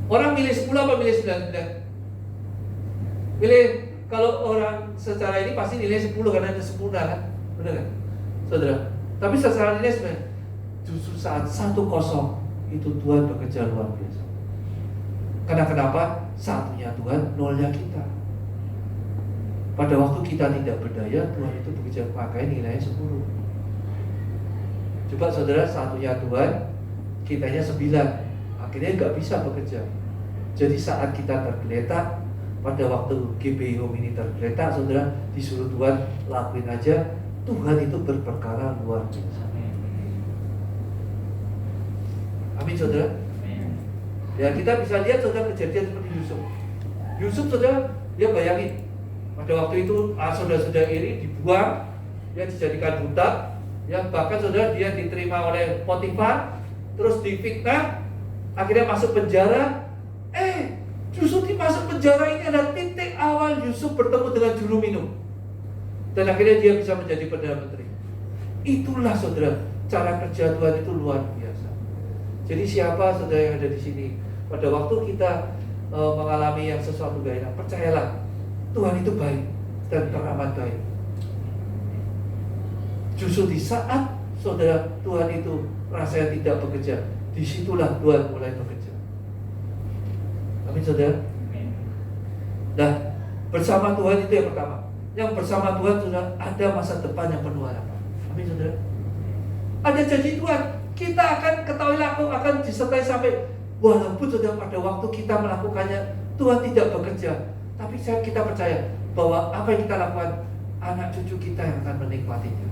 Orang milih 10 apa milih 9? Milih, kalau orang secara ini pasti nilai 10 karena ada sempurna kan? Benar kan? Saudara. Tapi secara nilai sebenarnya justru saat 1-0 itu Tuhan bekerja luar biasa. Karena kenapa? Satunya Tuhan, nolnya kita. Pada waktu kita tidak berdaya, Tuhan itu bekerja pakai nilainya 10. Coba saudara, satunya Tuhan, kitanya 9. Akhirnya nggak bisa bekerja. Jadi saat kita tergeletak, pada waktu GBI Home ini tergeletak, saudara, disuruh Tuhan lakuin aja, Tuhan itu berperkara luar biasa. Amin saudara. Ya, kita bisa lihat saudara kejadian seperti Yusuf. Yusuf saudara, dia bayangin pada waktu itu saudara-saudara ini dibuang, dia dijadikan budak, ya, bahkan saudara dia diterima oleh Potifar, terus difitnah, akhirnya masuk penjara. Justru di masuk penjara ini adalah titik awal Yusuf bertemu dengan juru minum, dan akhirnya dia bisa menjadi perdana menteri. Itulah saudara, cara kerja Tuhan itu luar biasa. Jadi siapa saudara yang ada di sini, pada waktu kita mengalami yang sesuatu gak enak, percayalah Tuhan itu baik dan teramat baik. Justru di saat saudara Tuhan itu rasanya tidak bekerja, disitulah Tuhan mulai bekerja. Amin saudara. Nah, bersama Tuhan itu yang pertama. Yang bersama Tuhan sudah ada masa depan yang penuh harapan. Amin saudara. Ada janji Tuhan, kita akan ketahui laku akan disertai sampai, walaupun sudah pada waktu kita melakukannya Tuhan tidak bekerja, tapi kita percaya bahwa apa yang kita lakukan, anak cucu kita yang akan menikmatinya.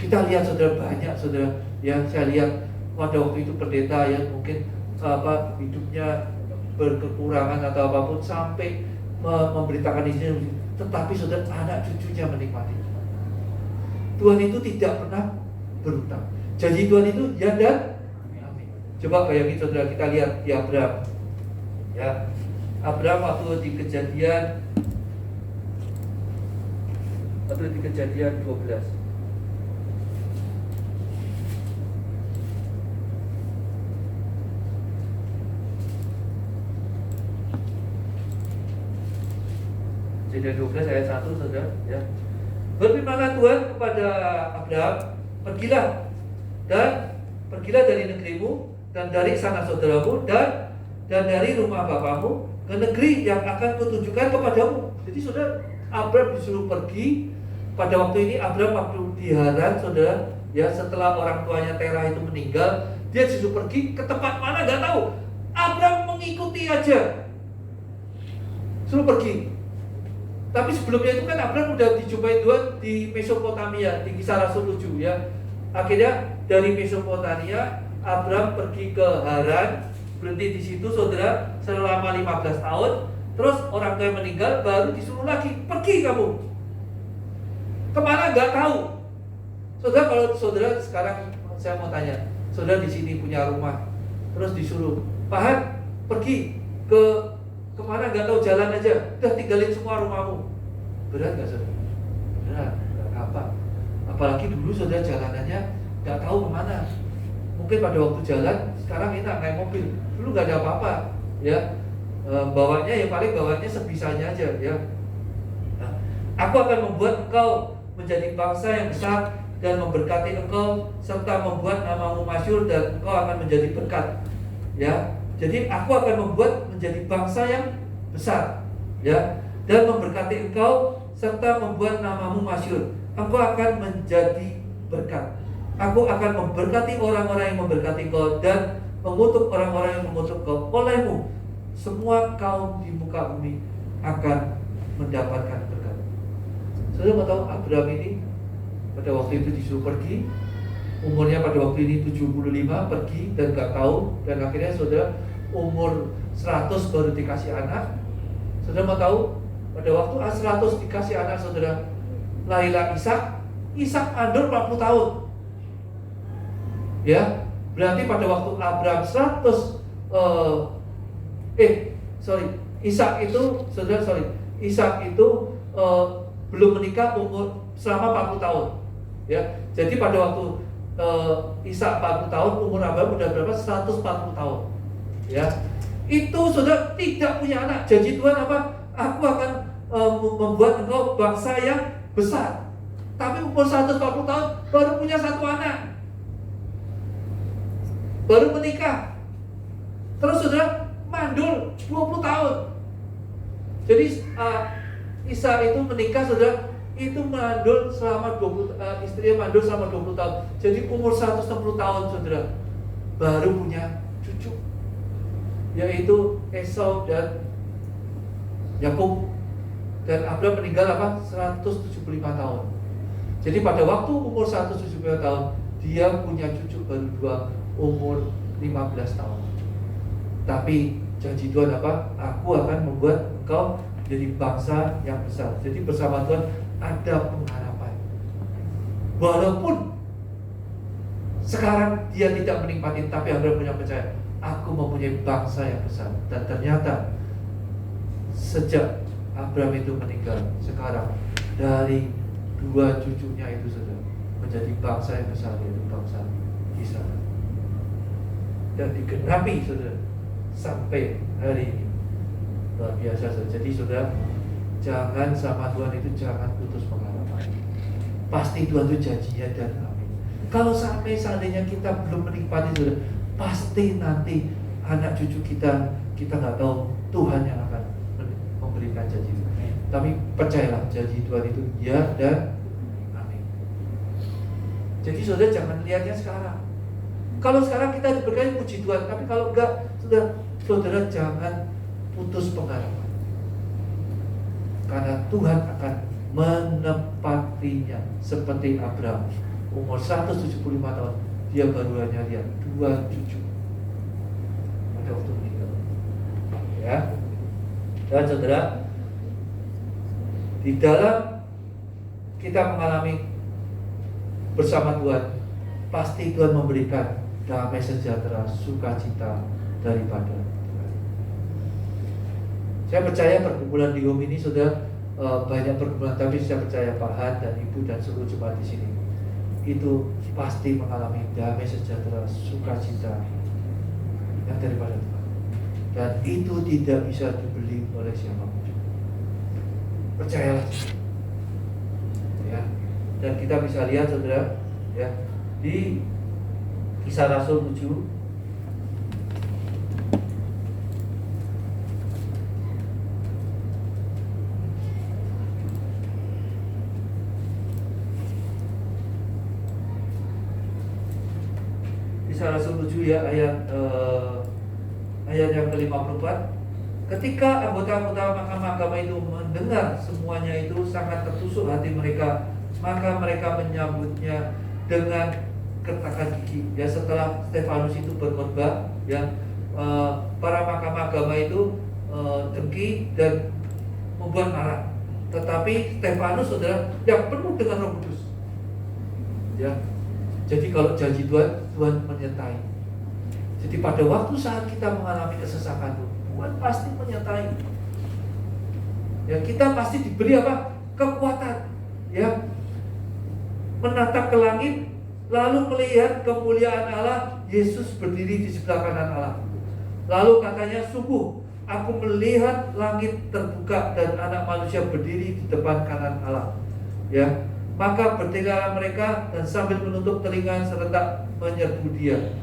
Kita lihat saudara, banyak saudara yang saya lihat pada waktu itu pendeta yang mungkin hidupnya berkekurangan atau apapun sampai memberitakan Injil, tetapi saudara anak cucunya menikmati. Tuhan itu tidak pernah berhutang. Janji Tuhan itu ya dan amin. Coba bayangin saudara, kita lihat di Abraham. Ya, Abraham waktu di kejadian 12. Kejadian 12 ayat 1 saudara, ya. Berfirmanlah Tuhan kepada Abraham, pergilah dari negerimu dan dari sanak saudaramu dan dari rumah bapamu ke negeri yang akan kutunjukkan kepadamu. Jadi saudara, Abraham disuruh pergi. Pada waktu ini Abraham waktu di Haran saudara, ya, setelah orang tuanya Terah itu meninggal, Dia disuruh pergi ke tempat mana nggak tahu. Abraham mengikuti aja, suruh pergi. Tapi sebelumnya itu kan Abraham udah dijumpai Tuhan di Mesopotamia, di Kisah Rasul 7 ya. Akhirnya dari Mesopotamia Abraham pergi ke Haran, berhenti di situ saudara selama 15 tahun. Terus orang tua meninggal, baru disuruh lagi, pergi kamu. Kemana nggak tahu. Saudara, kalau saudara sekarang saya mau tanya, saudara di sini punya rumah, terus disuruh, Pak, pergi ke kemana nggak tahu, jalan aja, udah tinggalin semua rumahmu. Berat nggak saudara? Berat, nggak apa. Apalagi dulu saudara jalanannya nggak tahu kemana. Mungkin pada waktu jalan, sekarang enak naik mobil. Dulu nggak ada apa-apa, ya. Bawanya ya paling bawanya sebisanya aja, ya. Nah, aku akan membuat engkau menjadi bangsa yang besar dan memberkati engkau serta membuat namamu masyhur dan engkau akan menjadi berkat, ya. Jadi aku akan membuat menjadi bangsa yang besar, ya, dan memberkati engkau serta membuat namamu masyhur. Engkau akan menjadi berkat. Aku akan memberkati orang-orang yang memberkati engkau dan mengutuk orang-orang yang mengutuk engkau. Olehmu semua kaum di muka bumi akan mendapatkan berkat. Saudara mau tahu Abraham ini pada waktu itu disuruh pergi, umurnya pada waktu ini 75, pergi dan gak tahu, dan akhirnya saudara umur 100 baru dikasih anak. Saudara mau tahu pada waktu 100 dikasih anak saudara, lahirlah Ishak mandul 40 tahun. Ya, berarti pada waktu Abraham 100 Ishak itu Ishak itu belum menikah umur selama 40 tahun. Ya, jadi pada waktu Ishak 40 tahun, umur Abraham udah berapa? 140 tahun. Ya, itu saudara tidak punya anak. Janji Tuhan apa? Aku akan membuat engkau bangsa yang besar. Tapi umur 140 tahun baru punya satu anak, baru menikah. Terus saudara mandul 20 tahun. Jadi Ishak itu menikah saudara, itu mandul selama 20 istrinya mandul selama 20 tahun. Jadi umur 160 tahun saudara baru punya cucu, yaitu Esau dan Yakub. Dan Abraham meninggal apa? 175 tahun. Jadi pada waktu umur 175 tahun dia punya cucu baru 2 umur 15 tahun. Tapi janji Tuhan apa? Aku akan membuat engkau jadi bangsa yang besar. Jadi bersama Tuhan ada pengharapan. Walaupun sekarang dia tidak menikmati, tapi Abraham punya percaya, aku mempunyai bangsa yang besar. Dan ternyata sejak Abraham itu meninggal, sekarang dari 2 cucunya itu sudah menjadi bangsa yang besar, yaitu bangsa Israel. Dan digenapi saudara sampai hari ini. Luar biasa saudara. Jadi saudara, jangan sama Tuhan itu jangan putus pengharapan. Pasti Tuhan itu janjinya dan amin. Kalau sampai seandainya kita belum menikmati saudara, pasti nanti anak cucu kita nggak tahu Tuhan yang akan memberikan janji itu. Tapi percayalah, janji Tuhan itu ya dan amin. Jadi saudara jangan lihatnya sekarang. Kalau sekarang kita diberkati, puji Tuhan. Tapi kalau enggak, saudara jangan putus pengharapan. Karena Tuhan akan menepatinya. Seperti Abraham, umur 175 tahun, dia baru hanya lihat 2 cucu pada waktu meninggal. Ya. Dan saudara, di dalam kita mengalami bersama Tuhan, pasti Tuhan memberikan damai sejahtera, sukacita daripada Tuhan. Saya percaya pergumulan di home ini sudah banyak pergumulan, tapi saya percaya Pak Han dan Ibu dan seluruh jemaat di sini itu pasti mengalami damai sejahtera, sukacita yang daripada Tuhan. Dan itu tidak bisa dibeli oleh siapapun. Percayalah, ya. Dan kita bisa lihat saudara, ya, di Kisah Rasul 7 Kisah Kisah Rasul 7 ya, ayat yang ke-54. Ketika anggota-anggota mahkamah agama itu mendengar semuanya itu sangat tertusuk hati mereka, maka mereka menyambutnya dengan gertakan gigi. Ya, setelah Stefanus itu berkhotbah, ya, para mahkamah agama itu dengki dan membuat marah. Tetapi Stefanus, saudara, yang penuh dengan Roh Kudus. Ya, jadi kalau janji Tuhan, Tuhan menyertai. Jadi pada waktu saat kita mengalami kesesakan itu, Tuhan pasti menyertai. Ya, kita pasti diberi apa? Kekuatan. Ya, menatap ke langit, lalu melihat kemuliaan Allah, Yesus berdiri di sebelah kanan Allah. Lalu katanya, sungguh aku melihat langit terbuka dan anak manusia berdiri di depan kanan Allah. Ya, maka berdirilah mereka dan sambil menutup telinga serentak menyerbu dia.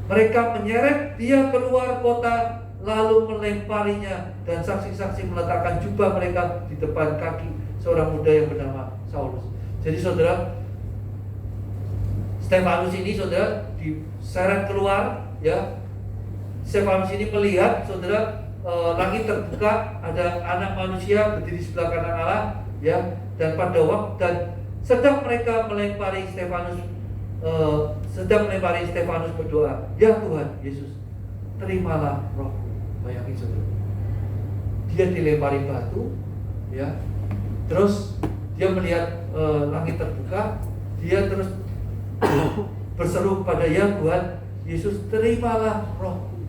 Mereka menyeret dia keluar kota, lalu melemparinya, dan saksi-saksi meletakkan jubah mereka di depan kaki seorang muda yang bernama Saulus. Jadi saudara, Stefanus ini saudara diseret keluar, ya. Stefanus ini melihat saudara, langit terbuka, ada anak manusia berdiri sebelah kanan Allah, ya. Dan pada waktu dan sedang mereka melempari Stefanus, berdoa, ya Tuhan Yesus, terimalah rohku. Bayangin saudara, dia dilempari batu, ya. Terus dia melihat langit terbuka, dia terus berseru kepada, ya Tuhan Yesus, terimalah rohku.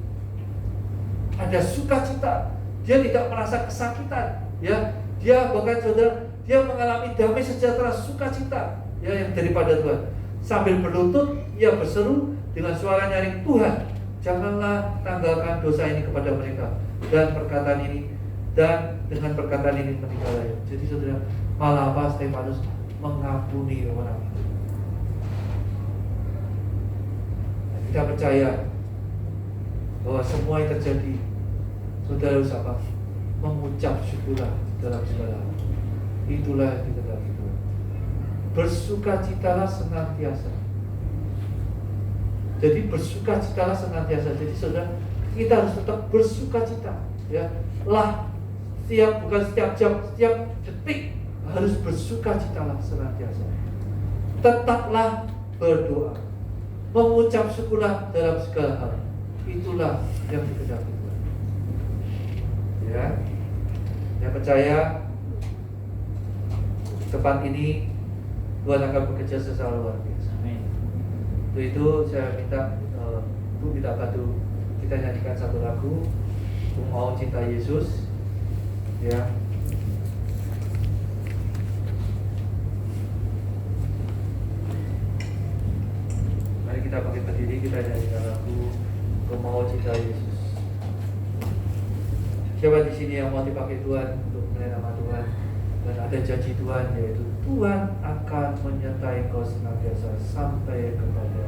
Ada sukacita, dia tidak merasa kesakitan, ya. Dia bahkan saudara, dia mengalami damai sejahtera, sukacita, ya, yang daripada Tuhan. Sambil berlutut, ia berseru dengan suara nyaring, Tuhan, janganlah tanggalkan dosa ini kepada mereka. Dan dengan perkataan ini meninggallah. Jadi saudara, malah apa? Stefanus mengampuni orang itu. Kita percaya bahwa semua yang terjadi, saudara harus apa? Mengucap syukurlah dalam segala hal. Itulah yang diketahui Tuhan. Bersukacitalah senantiasa. Jadi bersukacitalah senantiasa. Jadi saudara, kita harus tetap bersukacita, ya. Bukan setiap jam, setiap detik harus bersukacitalah senantiasa. Tetaplah berdoa, mengucap syukurlah dalam segala hal. Itulah yang dikehendaki Tuhan. Ya, saya percaya tempat ini Tuhan akan bekerja secara luar biasa. Untuk itu saya minta Bu kita bantu kita nyanyikan satu lagu, Ku Mau Cinta Yesus. Ya. Mari kita bangkit berdiri, kita nyanyikan lagu Ku Mau Cinta Yesus. Siapa di sini yang mau dipakai Tuhan untuk melayani nama Tuhan? Dan ada janji Tuhan, yaitu Tuhan akan menyertai kau senantiasa sampai kepada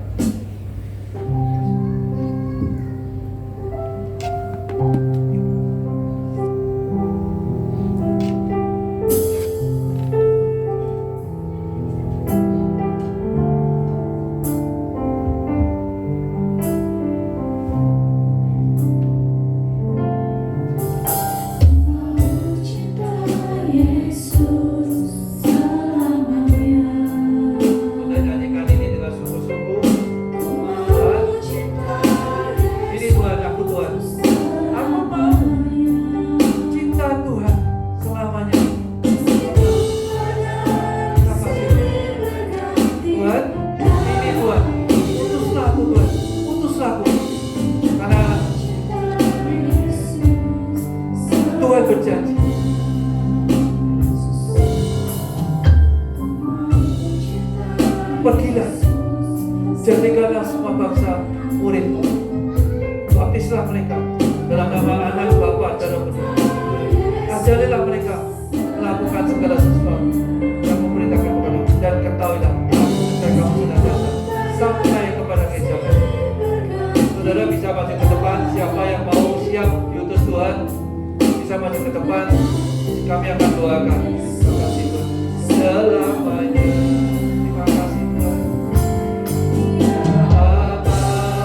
pergilah, jadikanlah semua bangsa muridmu. Baptislah mereka dalam nama Anak, Bapa, dan Roh Kudus. Ajarilah mereka melakukan segala sesuatu yang memerintahkan kepadamu, dan ketahuilah aku menyertai kamu senantiasa sampai kepada kehidupan. Saudara bisa maju ke depan. Siapa yang mau siap diutus Tuhan bisa maju ke depan. Kami akan doakan. Terima kasih Tuhan selamanya. Terima kasih Tuhan. Bapa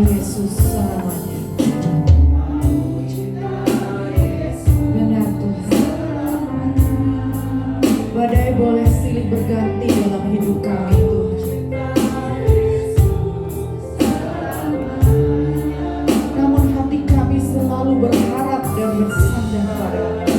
Yesus selamanya. Benar Tuhan. Badai boleh silih berganti dalam hidup kami Tuhan. Namun hati kami selalu berharap dan bersandar pada-Mu.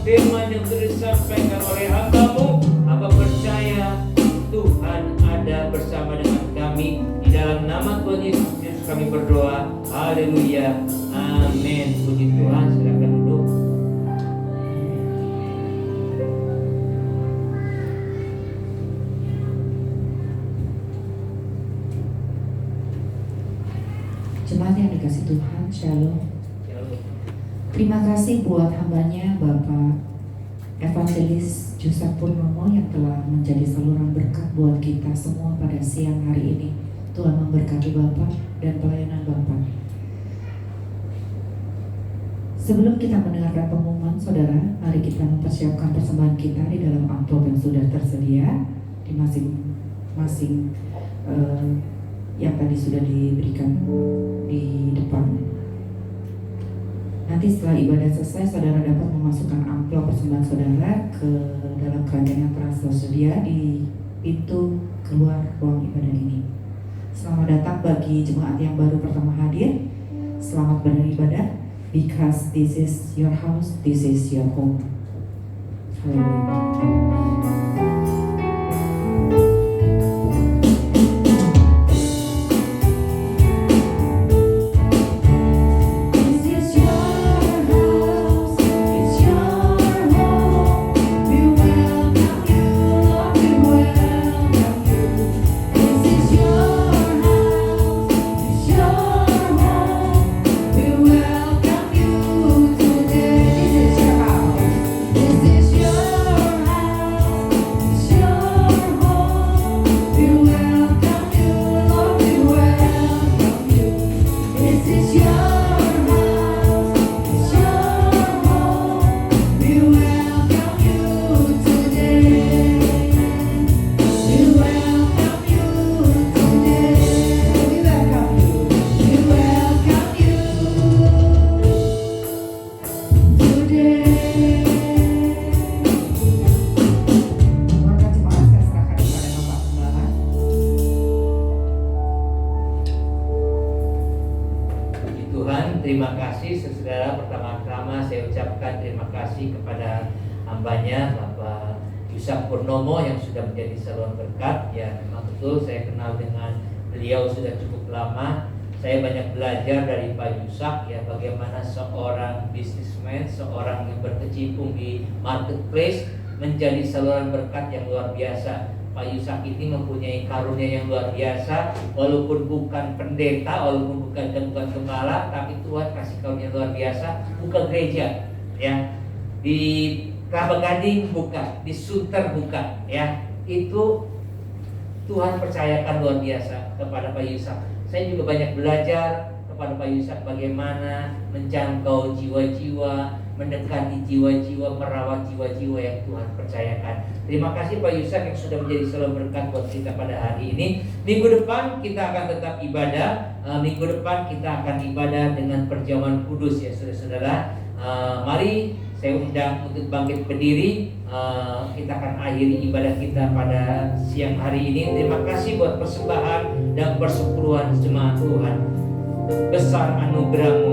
firman yang sudah disampaikan oleh hamba-Mu. Hamba percaya Tuhan ada bersama dengan kami. Di dalam nama Tuhan Yesus Kristus kami berdoa. Haleluya. Amin. Puji Tuhan. Silakan duduk. Jemaat yang dikasih Tuhan, Shalom. Terima kasih buat hambanya Bapak Evangelis Jusak Purnomo yang telah menjadi saluran berkat buat kita semua pada siang hari ini. Tuhan memberkati Bapak dan pelayanan Bapak. Sebelum kita mendengarkan pengumuman, saudara, mari kita mempersiapkan persembahan kita di dalam amplop yang sudah tersedia di masing-masing yang tadi sudah diberikan di depan. Nanti setelah ibadah selesai, saudara dapat memasukkan amplop persembahan saudara ke dalam keranjang yang telah tersedia di pintu keluar ruang ibadah ini. Selamat datang bagi jemaat yang baru pertama hadir. Selamat beribadah, because this is your house, this is your home. Haleluya. Terima kasih saudara. Pertama-tama saya ucapkan terima kasih kepada hambanya Bapak Jusak Purnomo yang sudah menjadi saluran berkat. Ya, memang betul saya kenal dengan beliau sudah cukup lama. Saya banyak belajar dari Pak Jusak, ya, bagaimana seorang businessman, seorang yang berkecimpung di marketplace menjadi saluran berkat yang luar biasa. Pak Yusak ini mempunyai karunia yang luar biasa, walaupun bukan pendeta, walaupun bukan gembala, tapi Tuhan kasih karunia luar biasa. Buka gereja, ya, di Kelapa Gading buka, di Sunter buka, ya, itu Tuhan percayakan luar biasa kepada Pak Yusak. Saya juga banyak belajar kepada Pak Yusak bagaimana menjangkau jiwa-jiwa, mendekati jiwa-jiwa, merawat jiwa-jiwa yang Tuhan percayakan. Terima kasih Pak Yusak yang sudah menjadi selalu berkat buat kita pada hari ini. Minggu depan kita akan tetap ibadah. Minggu depan kita akan ibadah dengan perjamuan kudus, ya saudara-saudara. Mari saya undang untuk bangkit berdiri. Kita akan akhiri ibadah kita pada siang hari ini. Terima kasih buat persembahan dan persepuluhan jemaat Tuhan. Besar anugerah-Mu.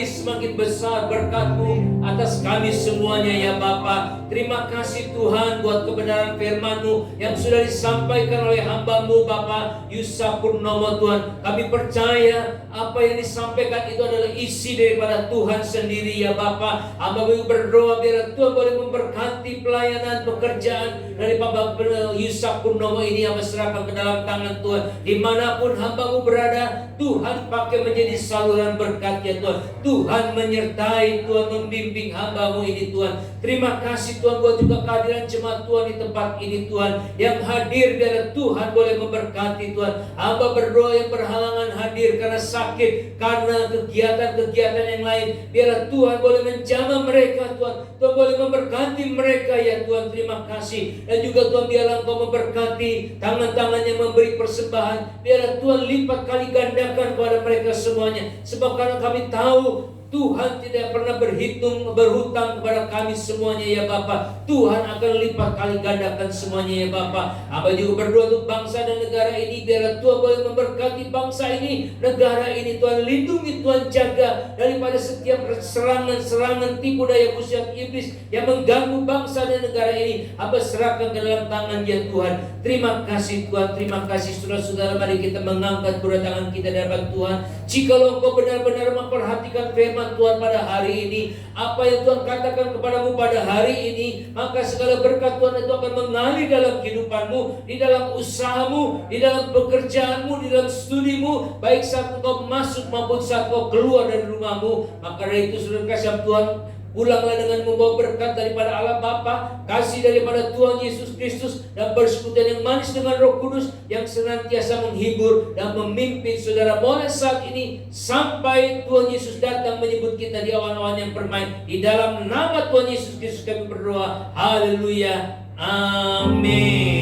Semakin besar berkat-Mu atas kami semuanya, ya Bapa. Terima kasih Tuhan buat kebenaran firman-Mu yang sudah disampaikan oleh hamba-Mu Bapa Yusak Purnomo. Tuhan, kami percaya apa yang disampaikan itu adalah isi daripada Tuhan sendiri, ya Bapa. Hamba-Mu berdoa biar Tuhan boleh memberkati pelayanan pekerjaan dari Bapak Yusak Purnomo ini yang berserahkan ke dalam tangan Tuhan. Dimanapun hamba-Mu berada, Tuhan pakai menjadi saluran berkat, ya Tuhan. Tuhan menyertai, Tuhan membimbing membimbing hamba-Mu ini Tuhan. Terima kasih Tuhan buat juga kehadiran jemaat Tuhan di tempat ini Tuhan. Yang hadir biarlah Tuhan boleh memberkati Tuhan. Hamba berdoa yang berhalangan hadir karena sakit, karena kegiatan-kegiatan yang lain. Biarlah Tuhan boleh menjamah mereka Tuhan. Tuhan boleh memberkati mereka ya Tuhan. Terima kasih. Dan juga Tuhan biarlah Engkau memberkati tangan-tangan yang memberi persembahan. Biarlah Tuhan lipat kali gandakan kepada mereka semuanya. Sebab karena kami tahu Tuhan tidak pernah berhutang kepada kami semuanya ya Bapa. Tuhan akan lipat kali gandakan semuanya ya Bapa. Hamba juga berdoa untuk bangsa dan negara ini. Biarlah Tuhan boleh memberkati bangsa ini, negara ini. Tuhan lindungi, Tuhan jaga daripada setiap serangan tipu daya musyiat iblis yang mengganggu bangsa dan negara ini. Hamba serahkan ke dalam tangan ya Tuhan. Terima kasih Tuhan. Terima kasih saudara-saudara. Mari kita mengangkat kedua tangan kita di hadapan Tuhan. Jikalau Engkau benar-benar memperhatikan firman Tuhan pada hari ini, apa yang Tuhan katakan kepadamu pada hari ini, maka segala berkat Tuhan itu akan mengalir dalam kehidupanmu, di dalam usahamu, di dalam pekerjaanmu, di dalam studimu, baik saat engkau masuk maupun saat engkau keluar dari rumahmu. Maka dari itu saudara kasih Tuhan, pulanglah dengan membawa berkat daripada Allah Bapa, kasih daripada Tuhan Yesus Kristus, dan persekutuan yang manis dengan Roh Kudus yang senantiasa menghibur dan memimpin saudara mulai saat ini sampai Tuhan Yesus datang menyebut kita di awan-awan yang permai. Di dalam nama Tuhan Yesus Kristus kami berdoa. Haleluya. Amin.